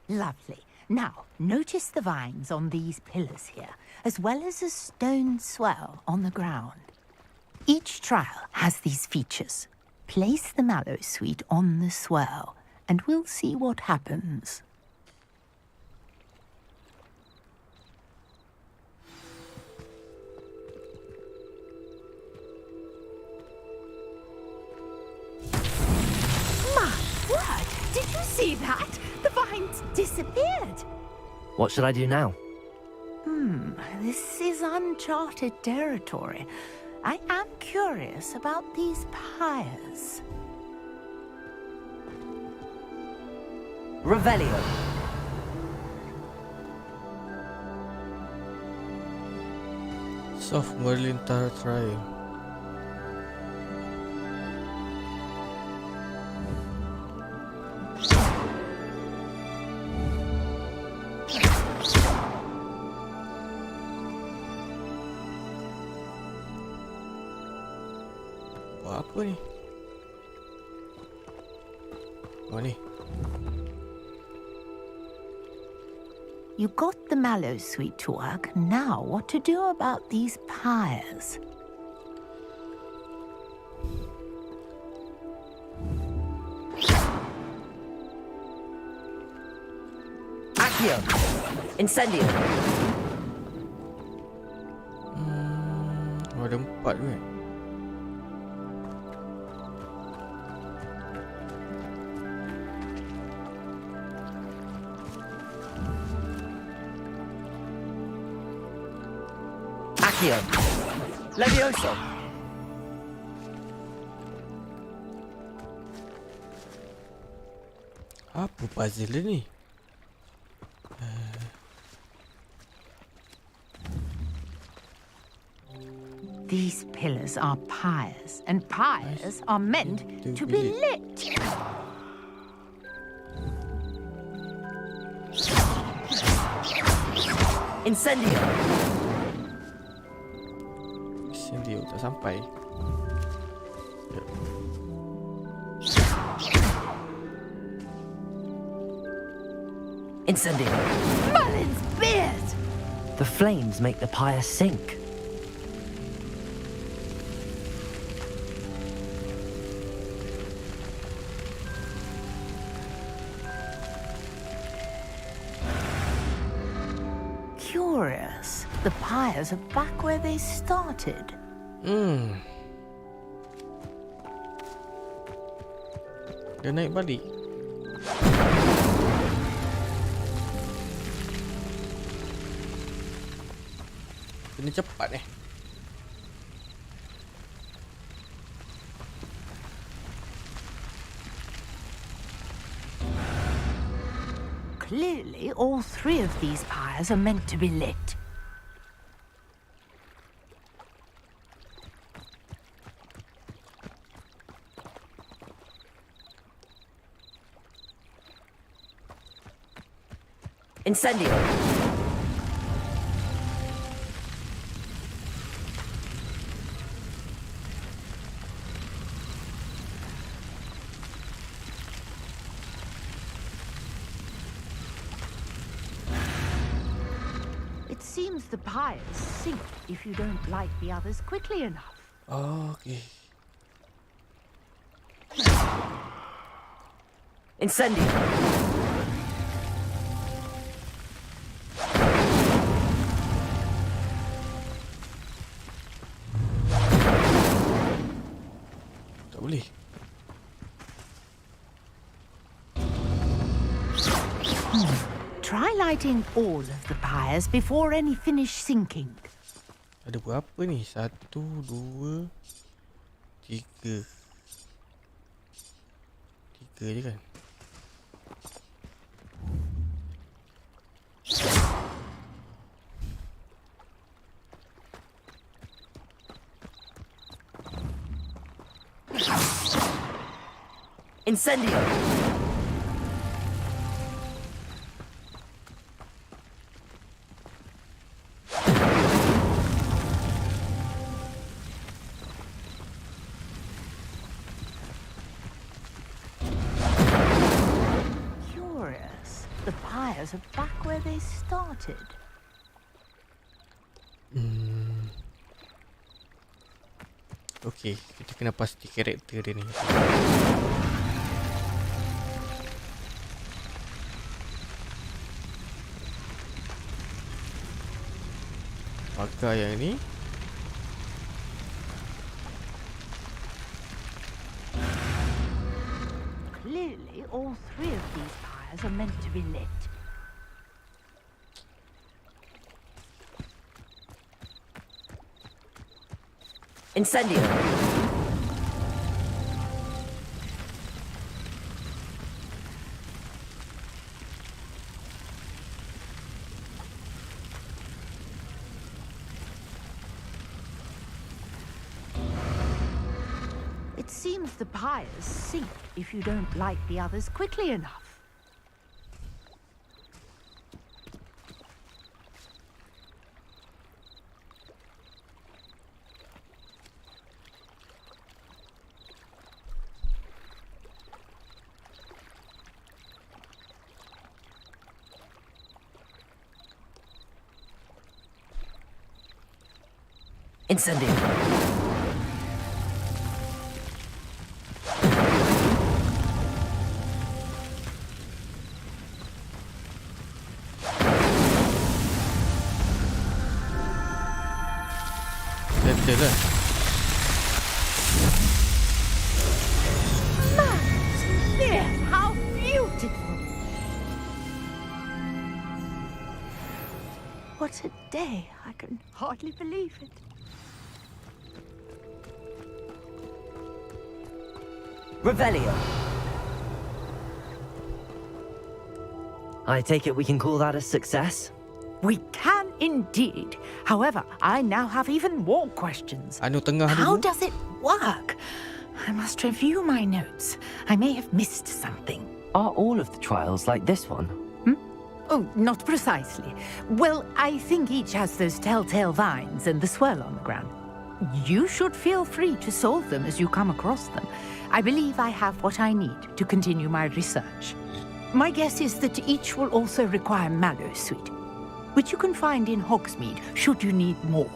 Lovely. Now, notice the vines on these pillars here, as well as a stone swell on the ground. Each trial has these features. Place the mallow sweet on the swell, and we'll see what happens. My word! Did you see that? The vines disappeared. What should I do now? This is uncharted territory. I am curious about these pyres. Revelio. Soft Merlin Trial. Buat apa ni? Oh ni. You got the mallow sweet to work. Now what to do about these pyres? Accio. Incendio. Oh, ada 4 kan? Accio. Levioso. Apa puzzle dia ni? These pillars are pyres, and pyres are meant to be lit. Incendio. Incendio tak sampai. Incendio. Merlin's beard! The flames make the pyre sink. Curious. The pyres are back where they started. Dia naik balik. Kena cepat eh. Clearly, all 3 of these pyres are meant to be lit. Incendio. It seems the pyres sink if you don't light the others quickly enough. Oh, okay. Incendio! Tak boleh. Try lighting all of the pyres before any finish sinking. Ada berapa ni? 1, 2, 3. 3 je kan? Incendio! Curious. The pyres are back where they started. Okay, kita kena pasti karakter dia ni. Pakai yang ni. Clearly, all three of these pyres are meant to be lit. Incendio! It seems the pyres sink if you don't light the others quickly enough. Incendio! Settle lah. Yes, how beautiful! What a day! I can hardly believe it. Revelio! I take it we can call that a success? We can indeed. However, I now have even more questions. Anu tengah How dulu. does it work? I must review my notes. I may have missed something. Are all of the trials like this one? Oh, not precisely. Well, I think each has those telltale vines and the swirl on the ground. You should feel free to solve them as you come across them. I believe I have what I need to continue my research. My guess is that each will also require mallow sweet, which you can find in Hogsmeade should you need more.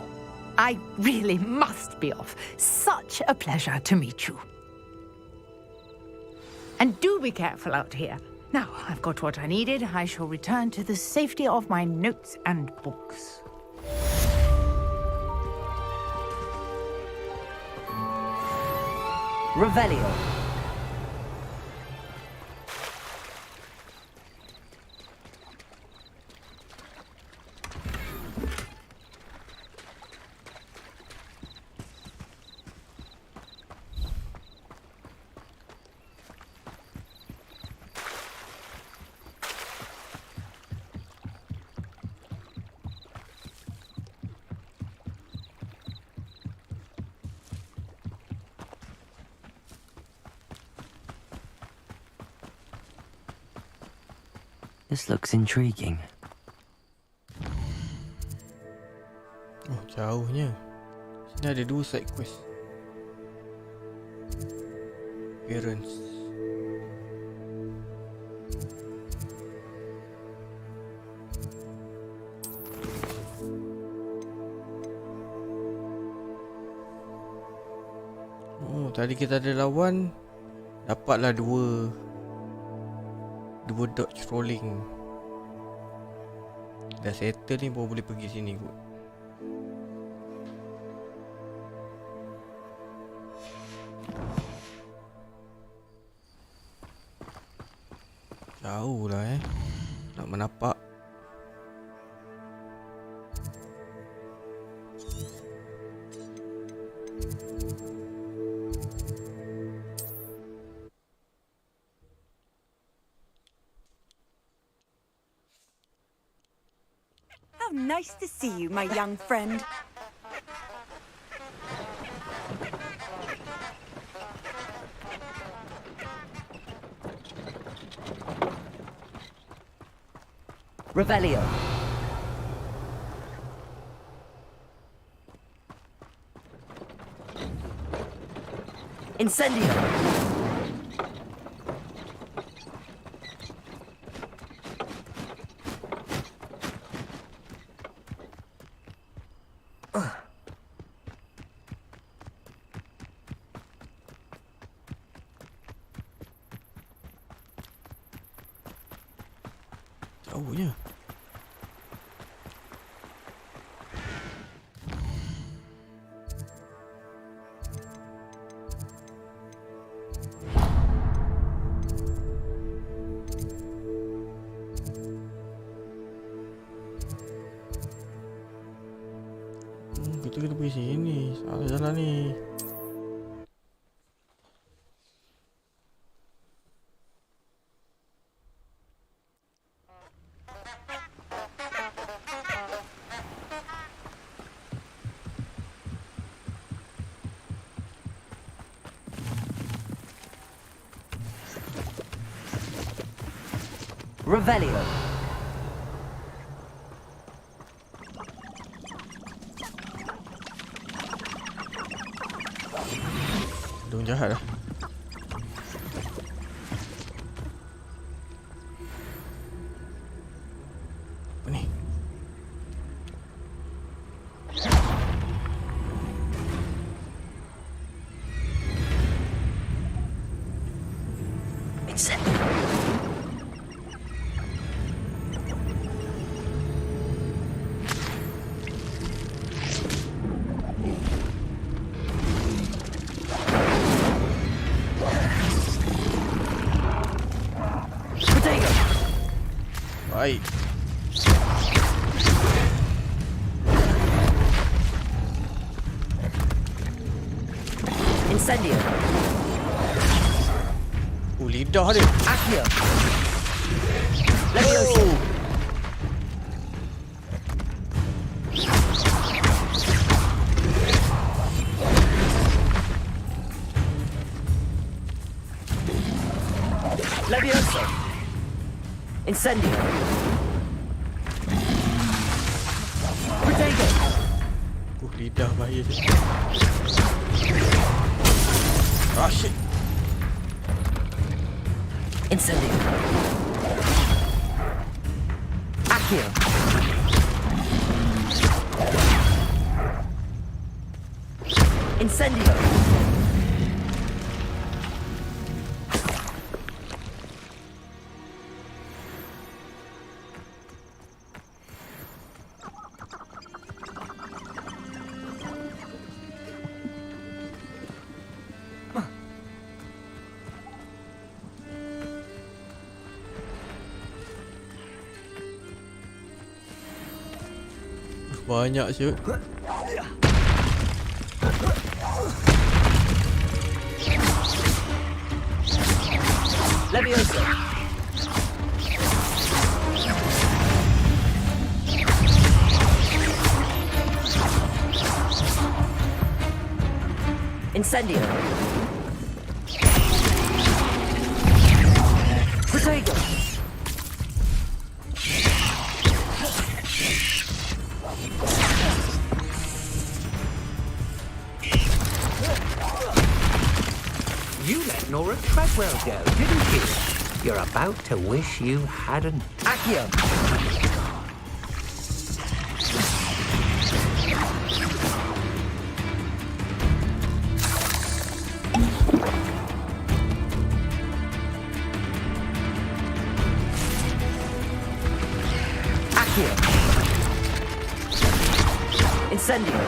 I really must be off. Such a pleasure to meet you. And do be careful out here. Now, I've got what I needed. I shall return to the safety of my notes and books. Revelio! This looks intriguing. Oh, jauhnya. Sini ada 2 side quest. Appearance. tadi kita ada lawan. Dapatlah dua dodge rolling. Dah settle ni baru boleh pergi sini kot. Jauh lah nak menapak. How nice to see you, my young friend. Revelio. Incendio. Jauhnya. Kita kena pergi sini. Salah jalan ni. Revelio. Dong jahat lah. Apa ni? Baik. Incendio. Lidah dia. Accio. Leviosa. Leviosa. Incendio. Protego. Lidah bahaya je. Ah, shit. Incendio. Accio. Incendio. Banyak siut. Leviosa. Incendio. Protego. You let Nora Treadwell go, didn't you? You're about to wish you hadn't. Accio. Accio. Incendio.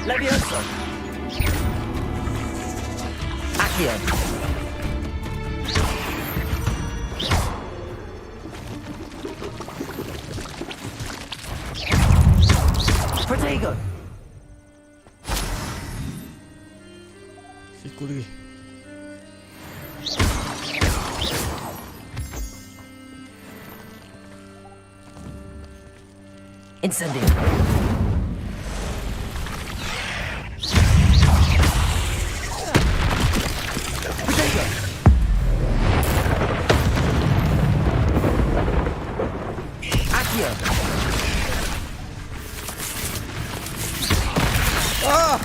Levioso. Accio. Protego. Siku lagi. Incendio. Protego. Accio. Ah!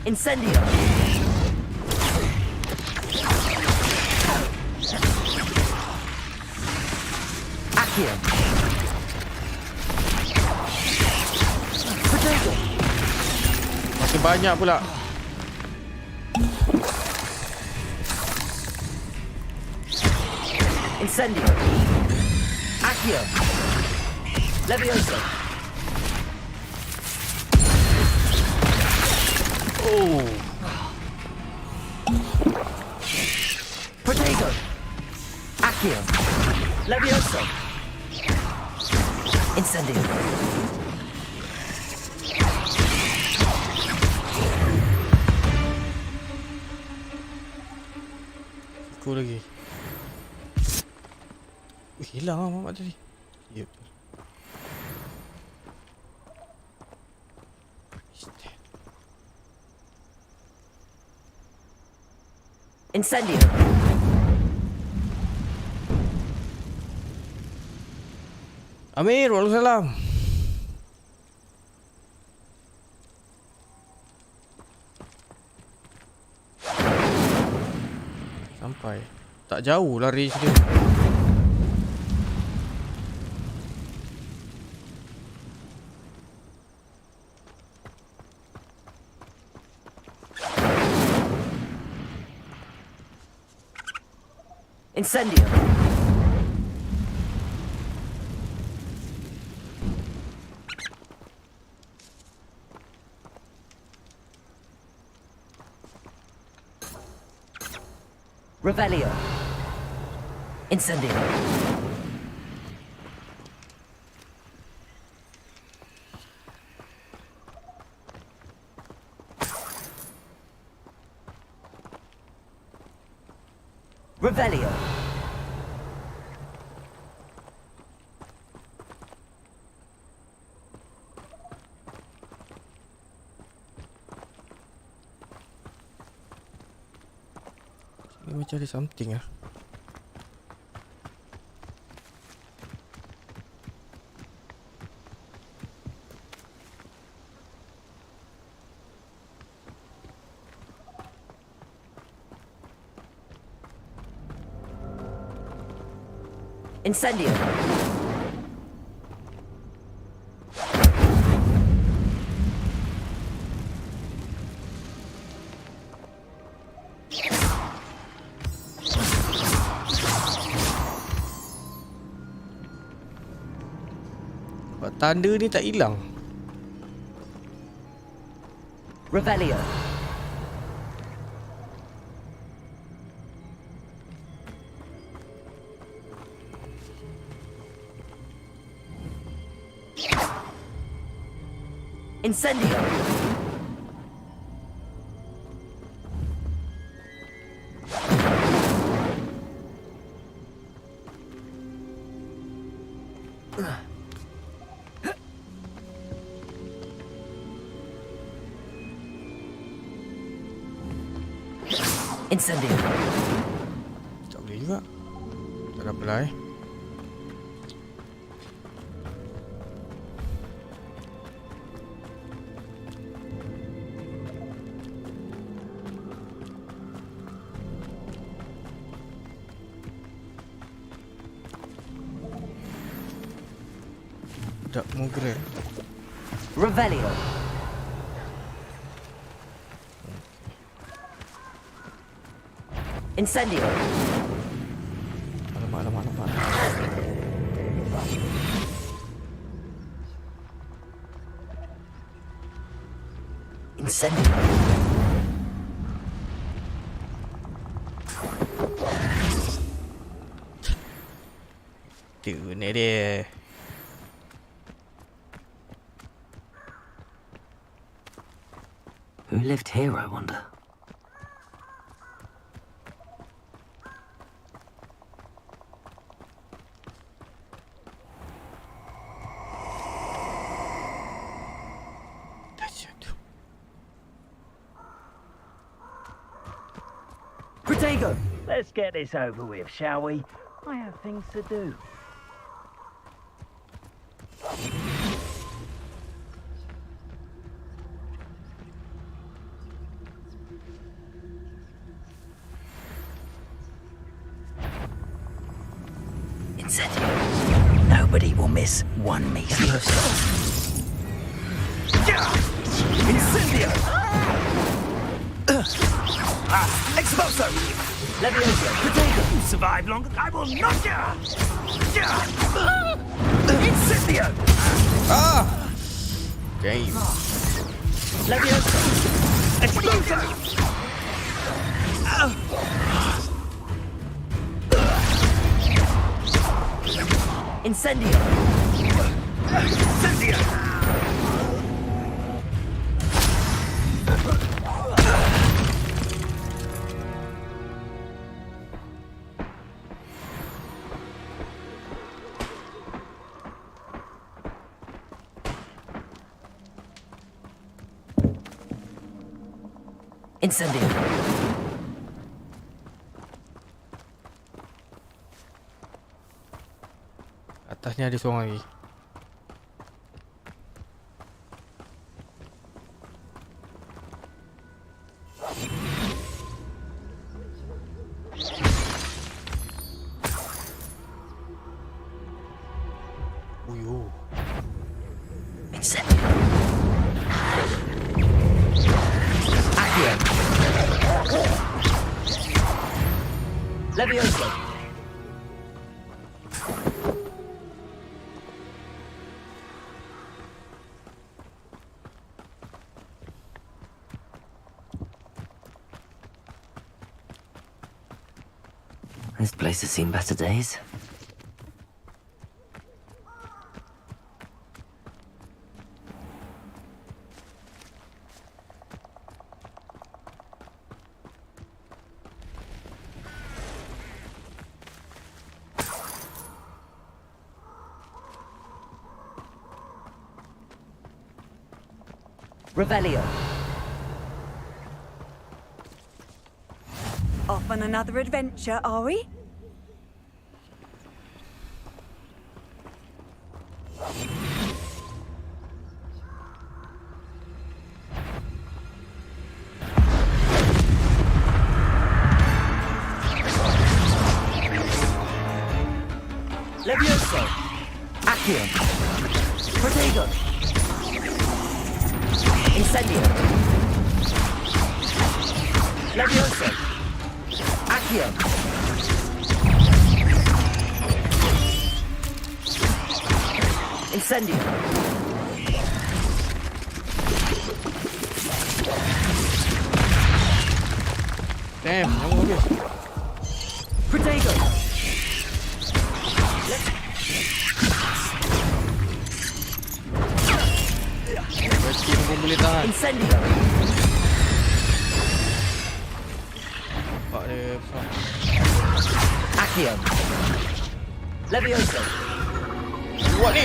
Incendio. Accio. Protego. Makin banyak pula. Incendio. Accio. Levioso. Oh. Protego. Accio. Levioso. Incendio. Siku lagi. Hilang lah mamak tadi. Ya betul. Incendio. Amir, waalaikumsalam. Sampai. Tak jauh lari dia. Incendio. Revelio. Incendio. Revelio. Ni macam ada something lah. Incendio. Sebab tanda ni tak hilang. Revelio. Incendio. Incendio. Tak boleh juga. Tak ada apa lah Tak mau gerak. Revelio. Incendio. Alamak. Incendio. Tu ni dia. Who lived here, I wonder? Protego! Let's get this over with, shall we? I have things to do. Incendio. Nobody will miss one meeting. Incendio! Expulso! Levioso! Potato! You survive longer. I will knock you! Incendio! Game. Levioso! Expulso! Incendio! Incendio! Incendio! Atasnya ada seorang lagi. Uyo. Incendio! Accio! Levioso! This place has seen better days. Revelio. Off on another adventure, are we? Levioso! Accio! Protego! Incendio! Levioso! Accio! Incendio! Damn, I'm gonna get Protego! Incendio! Nampak dia besar. Accio! Levioso! Buat ni!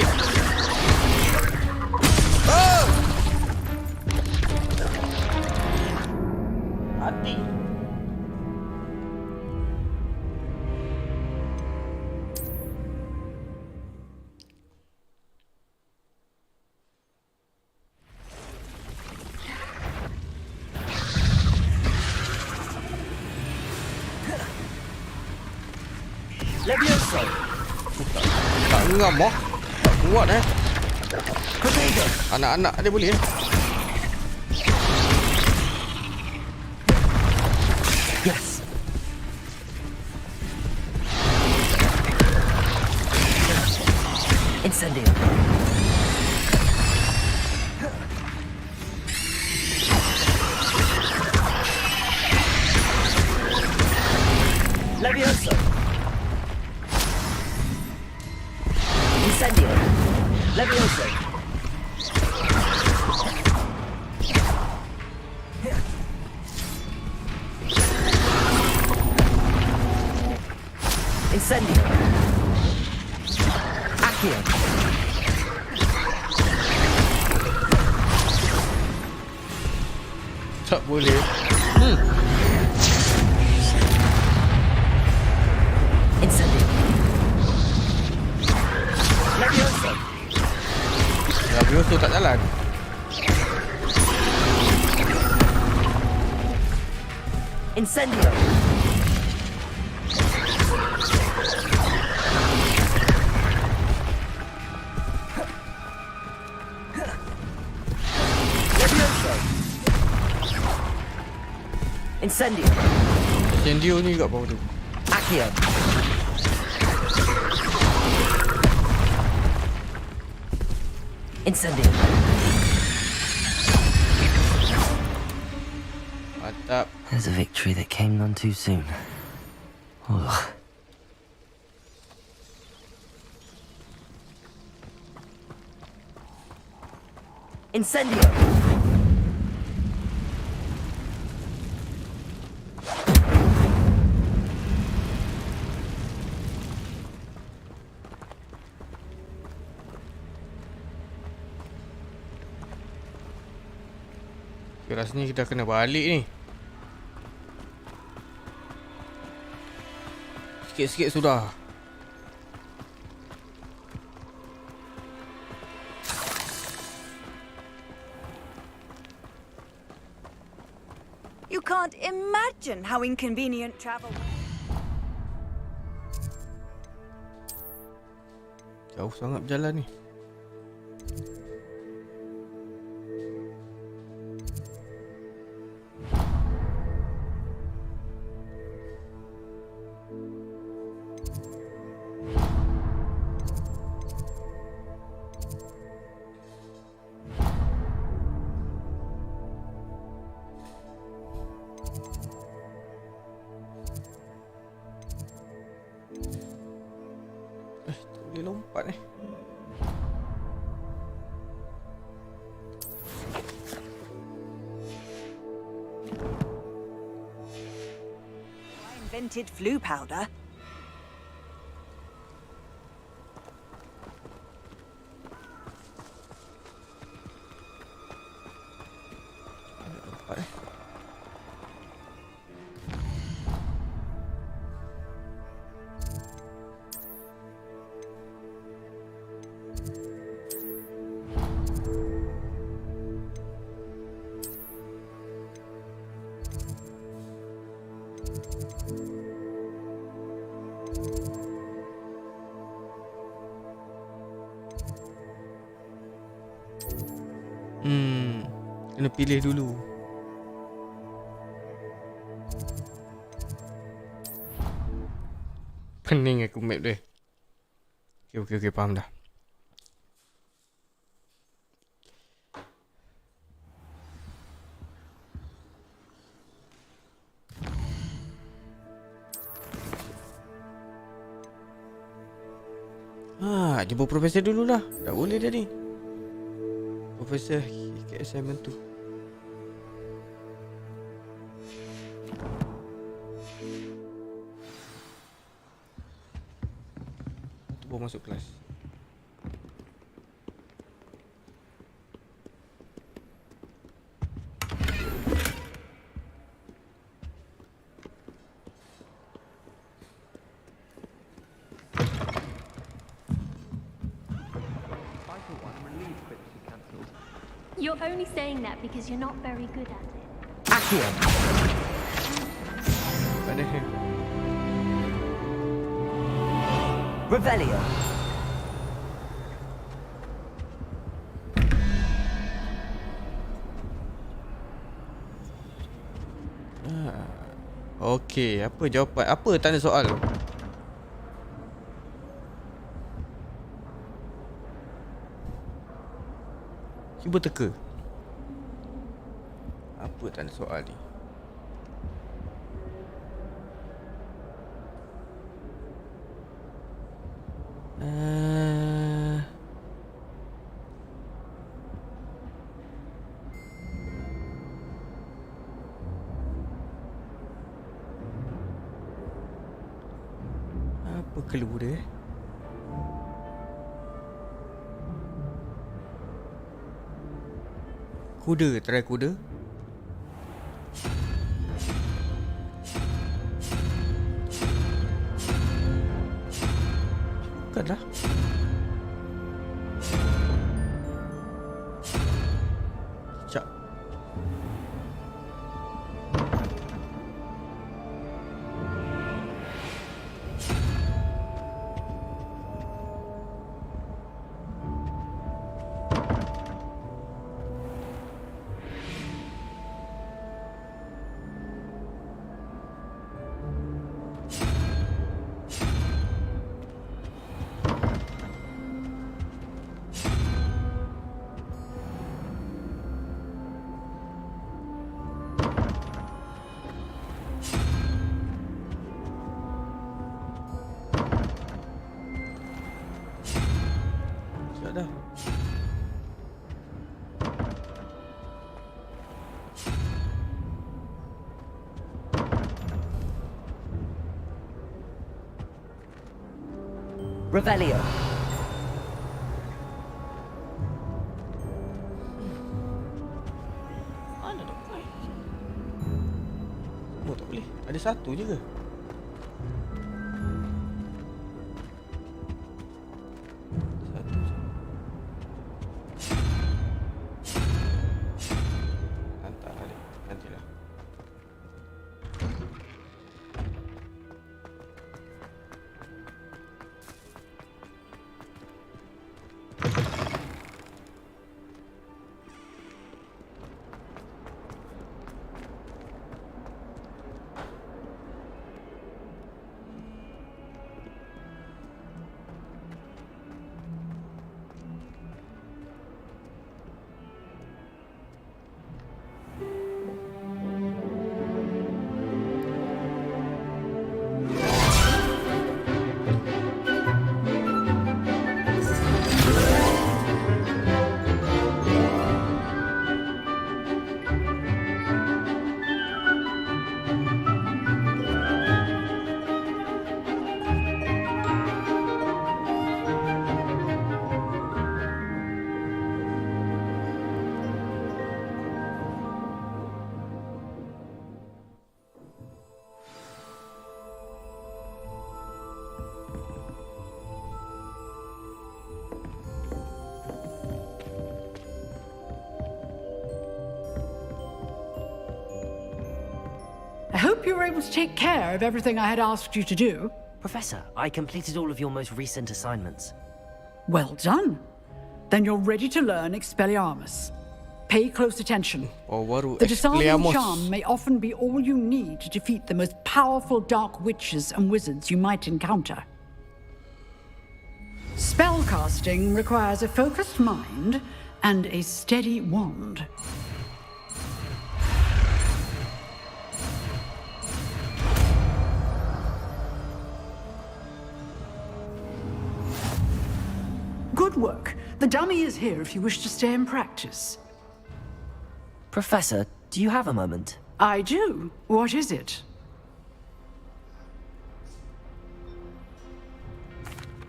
Hati! Levioso! Tak ngam lah. Tak kuat Protego! Anak-anak dia boleh Yes! Incendio. Levioso. Incendio. Levioso. Incendio. Accio. Tak boleh. Incendio. Levioso. Levioso tak jalan. Incendio. Levioso. Incendio. Incendio ni kat bawah tu. Accio. Incendio. Mantap. There's a victory that came none too soon. Ugh. Incendio. Rasanya kita kena balik ni. Sikit-sikit sudah. You can't imagine how inconvenient travel. Jauh sangat berjalan ni. Boleh lompat ni. I invented flu powder. Kena pilih dulu. Pening aku map dia. Okay, faham dah. Jumpa Profesor dululah. Dah boleh dah ni. Profesor Hecat assignment tu. Tu baru masuk kelas. You're only saying that because you're not very good at it. Accio. Revelio. Okey, apa jawapan? Apa tanda soal? Cuba teka. Apa tanda soal ni? Apa clue dia? Kuda, try kuda. Bukanlah. Cak. Dah. Revelio. Mana dah boleh? Oh, tak boleh. Ada satu je ke? I hope you were able to take care of everything I had asked you to do. Professor, I completed all of your most recent assignments. Well done. Then you're ready to learn Expelliarmus. Pay close attention. The disarming charm may often be all you need to defeat the most powerful dark witches and wizards you might encounter. Spellcasting requires a focused mind and a steady wand. Good work. The dummy is here if you wish to stay and practice. Professor, do you have a moment? I do. What is it?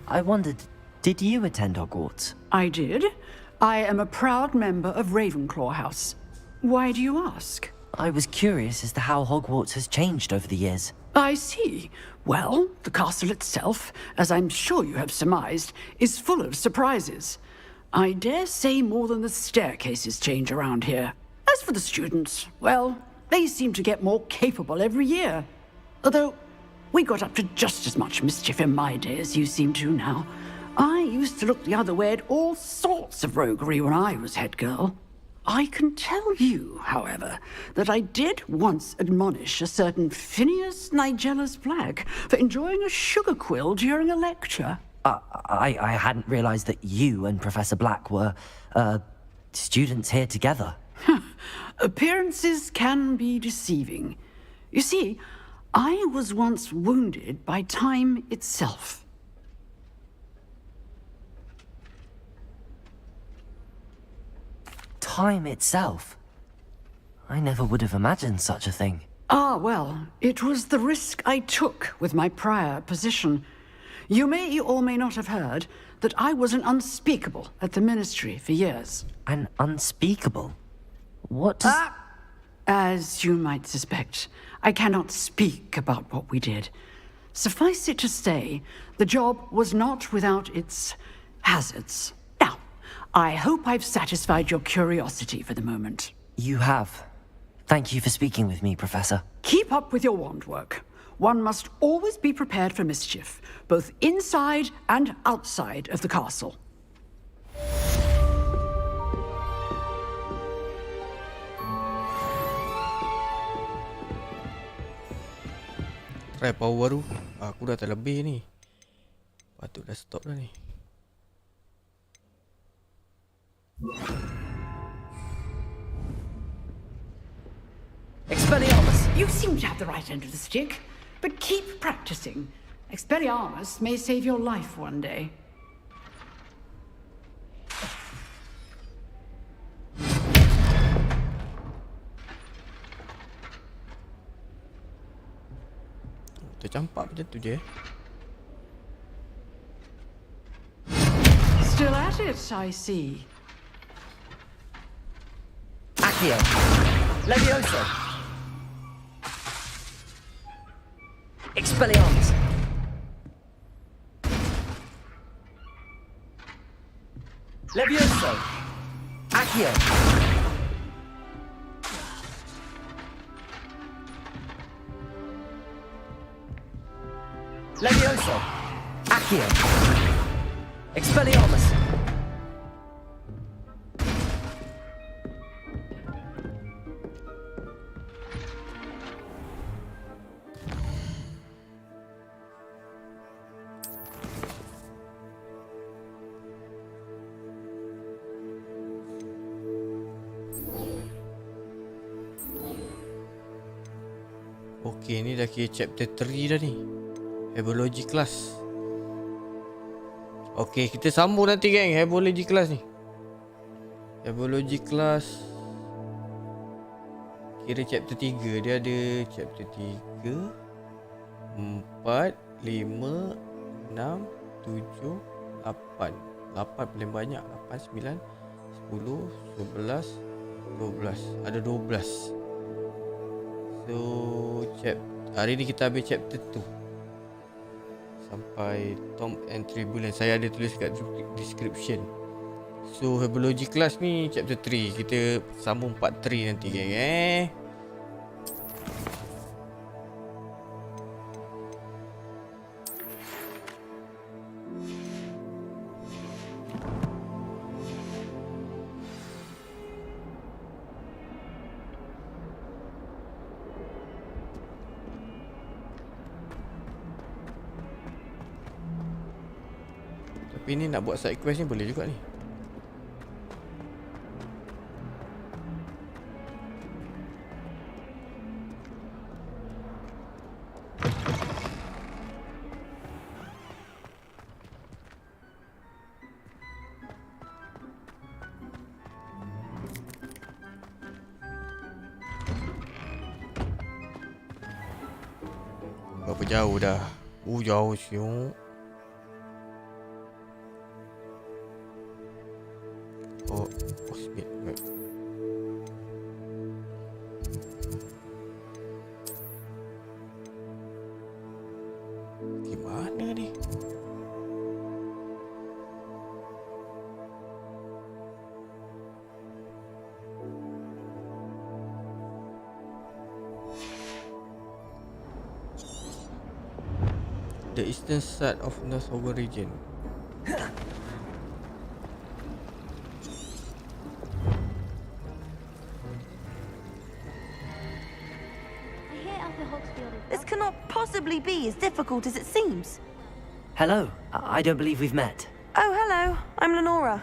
I wondered, did you attend Hogwarts? I did. I am a proud member of Ravenclaw House. Why do you ask? I was curious as to how Hogwarts has changed over the years. I see. Well, the castle itself, as I'm sure you have surmised, is full of surprises. I dare say more than the staircases change around here. As for the students, well, they seem to get more capable every year. Although, we got up to just as much mischief in my day as you seem to now. I used to look the other way at all sorts of roguery when I was head girl. I can tell you, however, that I did once admonish a certain Phineas Nigellus Black for enjoying a sugar quill during a lecture. I hadn't realized that you and Professor Black were, students here together. Appearances can be deceiving. You see, I was once wounded by time itself. Time itself? I never would have imagined such a thing. Ah, well, it was the risk I took with my prior position. You may or may not have heard that I was an unspeakable at the Ministry for years. An unspeakable? What does... As you might suspect, I cannot speak about what we did. Suffice it to say, the job was not without its hazards. Now, I hope I've satisfied your curiosity for the moment. You have. Thank you for speaking with me, Professor. Keep up with your wand work. One must always be prepared for mischief, both inside and outside of the castle. Try power baru. Aku dah terlebih ni. Patut dah stop dah ni. Expelliarmus, you seem to have the right end of the stick, but keep practicing. Expelliarmus may save your life one day. Tercampak macam tu je. Still at it, I see. Accio. Levioso. Expelliarmus. Levioso. Accio. Levioso. Accio. Expelliarmus. Okey, ni dah kira chapter 3 dah ni. Herbology class. Okey, kita sambung nanti geng Herbology class ni. Herbology class kira chapter 3. Dia ada chapter 3 4 5 6 7 8. 8 paling banyak. 8 9 10 11 12. Ada 12. So hari ni kita habis chapter 2 sampai Tom and Tribulations. Saya ada tulis kat description. So Herbology class ni chapter 3. Kita sambung part 3 nanti geng Tapi ni nak buat side quest ni boleh juga ni. Berapa jauh dah? Jauh siung. Speed, right. Gimana ni? The eastern side of North Hogwarts region. This cannot possibly be as difficult as it seems. Hello. I don't believe we've met. Oh, hello. I'm Lenora.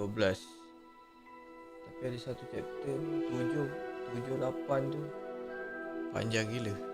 12. Tapi ada satu chapter ni 7, 8 tu panjang gila.